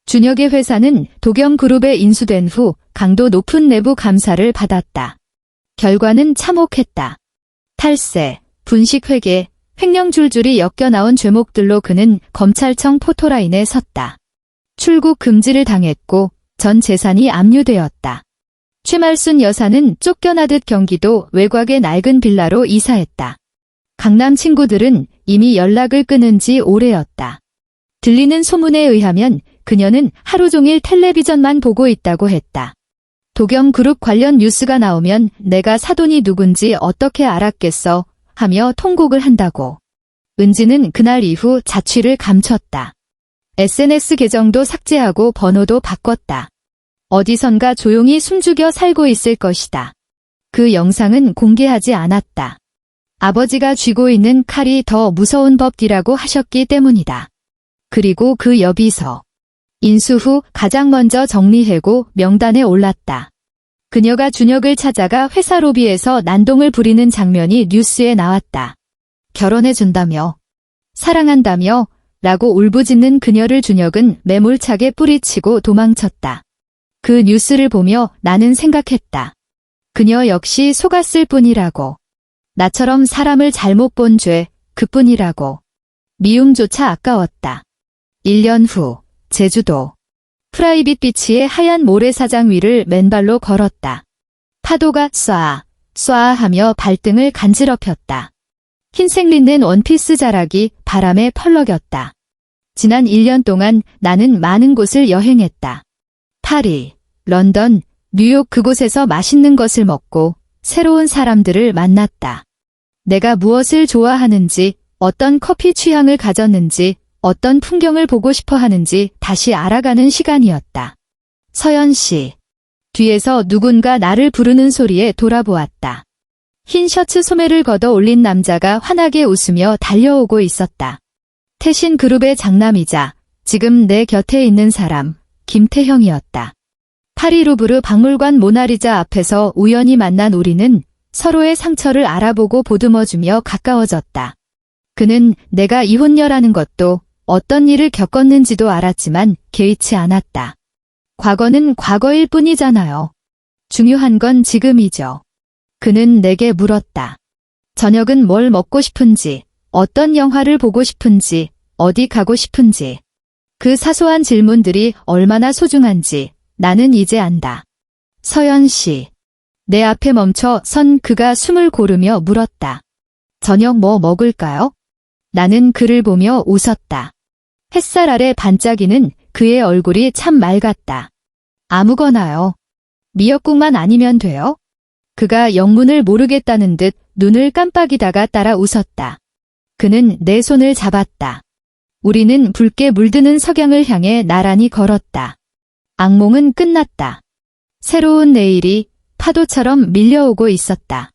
Speaker 2: 준혁의 회사는 도경그룹에 인수된 후 강도 높은 내부 감사를 받았다. 결과는 참혹했다. 탈세, 분식회계, 횡령 줄줄이 엮여나온 죄목들로 그는 검찰청 포토라인에 섰다. 출국 금지를 당했고 전 재산이 압류되었다. 최말순 여사는 쫓겨나듯 경기도 외곽의 낡은 빌라로 이사했다. 강남 친구들은 이미 연락을 끊은 지 오래였다. 들리는 소문에 의하면 그녀는 하루 종일 텔레비전만 보고 있다고 했다. 도경그룹 관련 뉴스가 나오면 내가 사돈이 누군지 어떻게 알았겠어 하며 통곡을 한다고. 은지는 그날 이후 자취를 감췄다. SNS 계정도 삭제하고 번호도 바꿨다. 어디선가 조용히 숨죽여 살고 있을 것이다. 그 영상은 공개하지 않았다. 아버지가 쥐고 있는 칼이 더 무서운 법디라고 하셨기 때문이다. 그리고 그 여비서. 인수 후 가장 먼저 정리해고 명단에 올랐다. 그녀가 준혁을 찾아가 회사 로비에서 난동을 부리는 장면이 뉴스에 나왔다. 결혼해준다며, 사랑한다며 라고 울부짖는 그녀를 준혁은 매몰차게 뿌리치고 도망쳤다. 그 뉴스를 보며 나는 생각했다. 그녀 역시 속았을 뿐이라고. 나처럼 사람을 잘못 본 죄, 그뿐이라고. 미움조차 아까웠다. 1년 후, 제주도. 프라이빗 비치의 하얀 모래사장 위를 맨발로 걸었다. 파도가 쏴 하며 발등을 간지럽혔다. 흰색 린넨 원피스 자락이 바람에 펄럭였다. 지난 1년 동안 나는 많은 곳을 여행했다. 파리, 런던, 뉴욕 그곳에서 맛있는 것을 먹고 새로운 사람들을 만났다. 내가 무엇을 좋아하는지, 어떤 커피 취향을 가졌는지, 어떤 풍경을 보고 싶어 하는지 다시 알아가는 시간이었다. 서연 씨. 뒤에서 누군가 나를 부르는 소리에 돌아보았다. 흰 셔츠 소매를 걷어 올린 남자가 환하게 웃으며 달려오고 있었다. 태신 그룹의 장남이자 지금 내 곁에 있는 사람, 김태형이었다. 파리 루브르 박물관 모나리자 앞에서 우연히 만난 우리는 서로의 상처를 알아보고 보듬어주며 가까워졌다. 그는 내가 이혼녀라는 것도 어떤 일을 겪었는지도 알았지만 개의치 않았다. 과거는 과거일 뿐이잖아요. 중요한 건 지금이죠. 그는 내게 물었다. 저녁은 뭘 먹고 싶은지, 어떤 영화를 보고 싶은지, 어디 가고 싶은지. 그 사소한 질문들이 얼마나 소중한지 나는 이제 안다. 서연 씨. 내 앞에 멈춰 선 그가 숨을 고르며 물었다. 저녁 뭐 먹을까요? 나는 그를 보며 웃었다. 햇살 아래 반짝이는 그의 얼굴이 참 맑았다. 아무거나요. 미역국만 아니면 돼요? 그가 영문을 모르겠다는 듯 눈을 깜빡이다가 따라 웃었다. 그는 내 손을 잡았다. 우리는 붉게 물드는 석양을 향해 나란히 걸었다. 악몽은 끝났다. 새로운 내일이 파도처럼 밀려오고 있었다.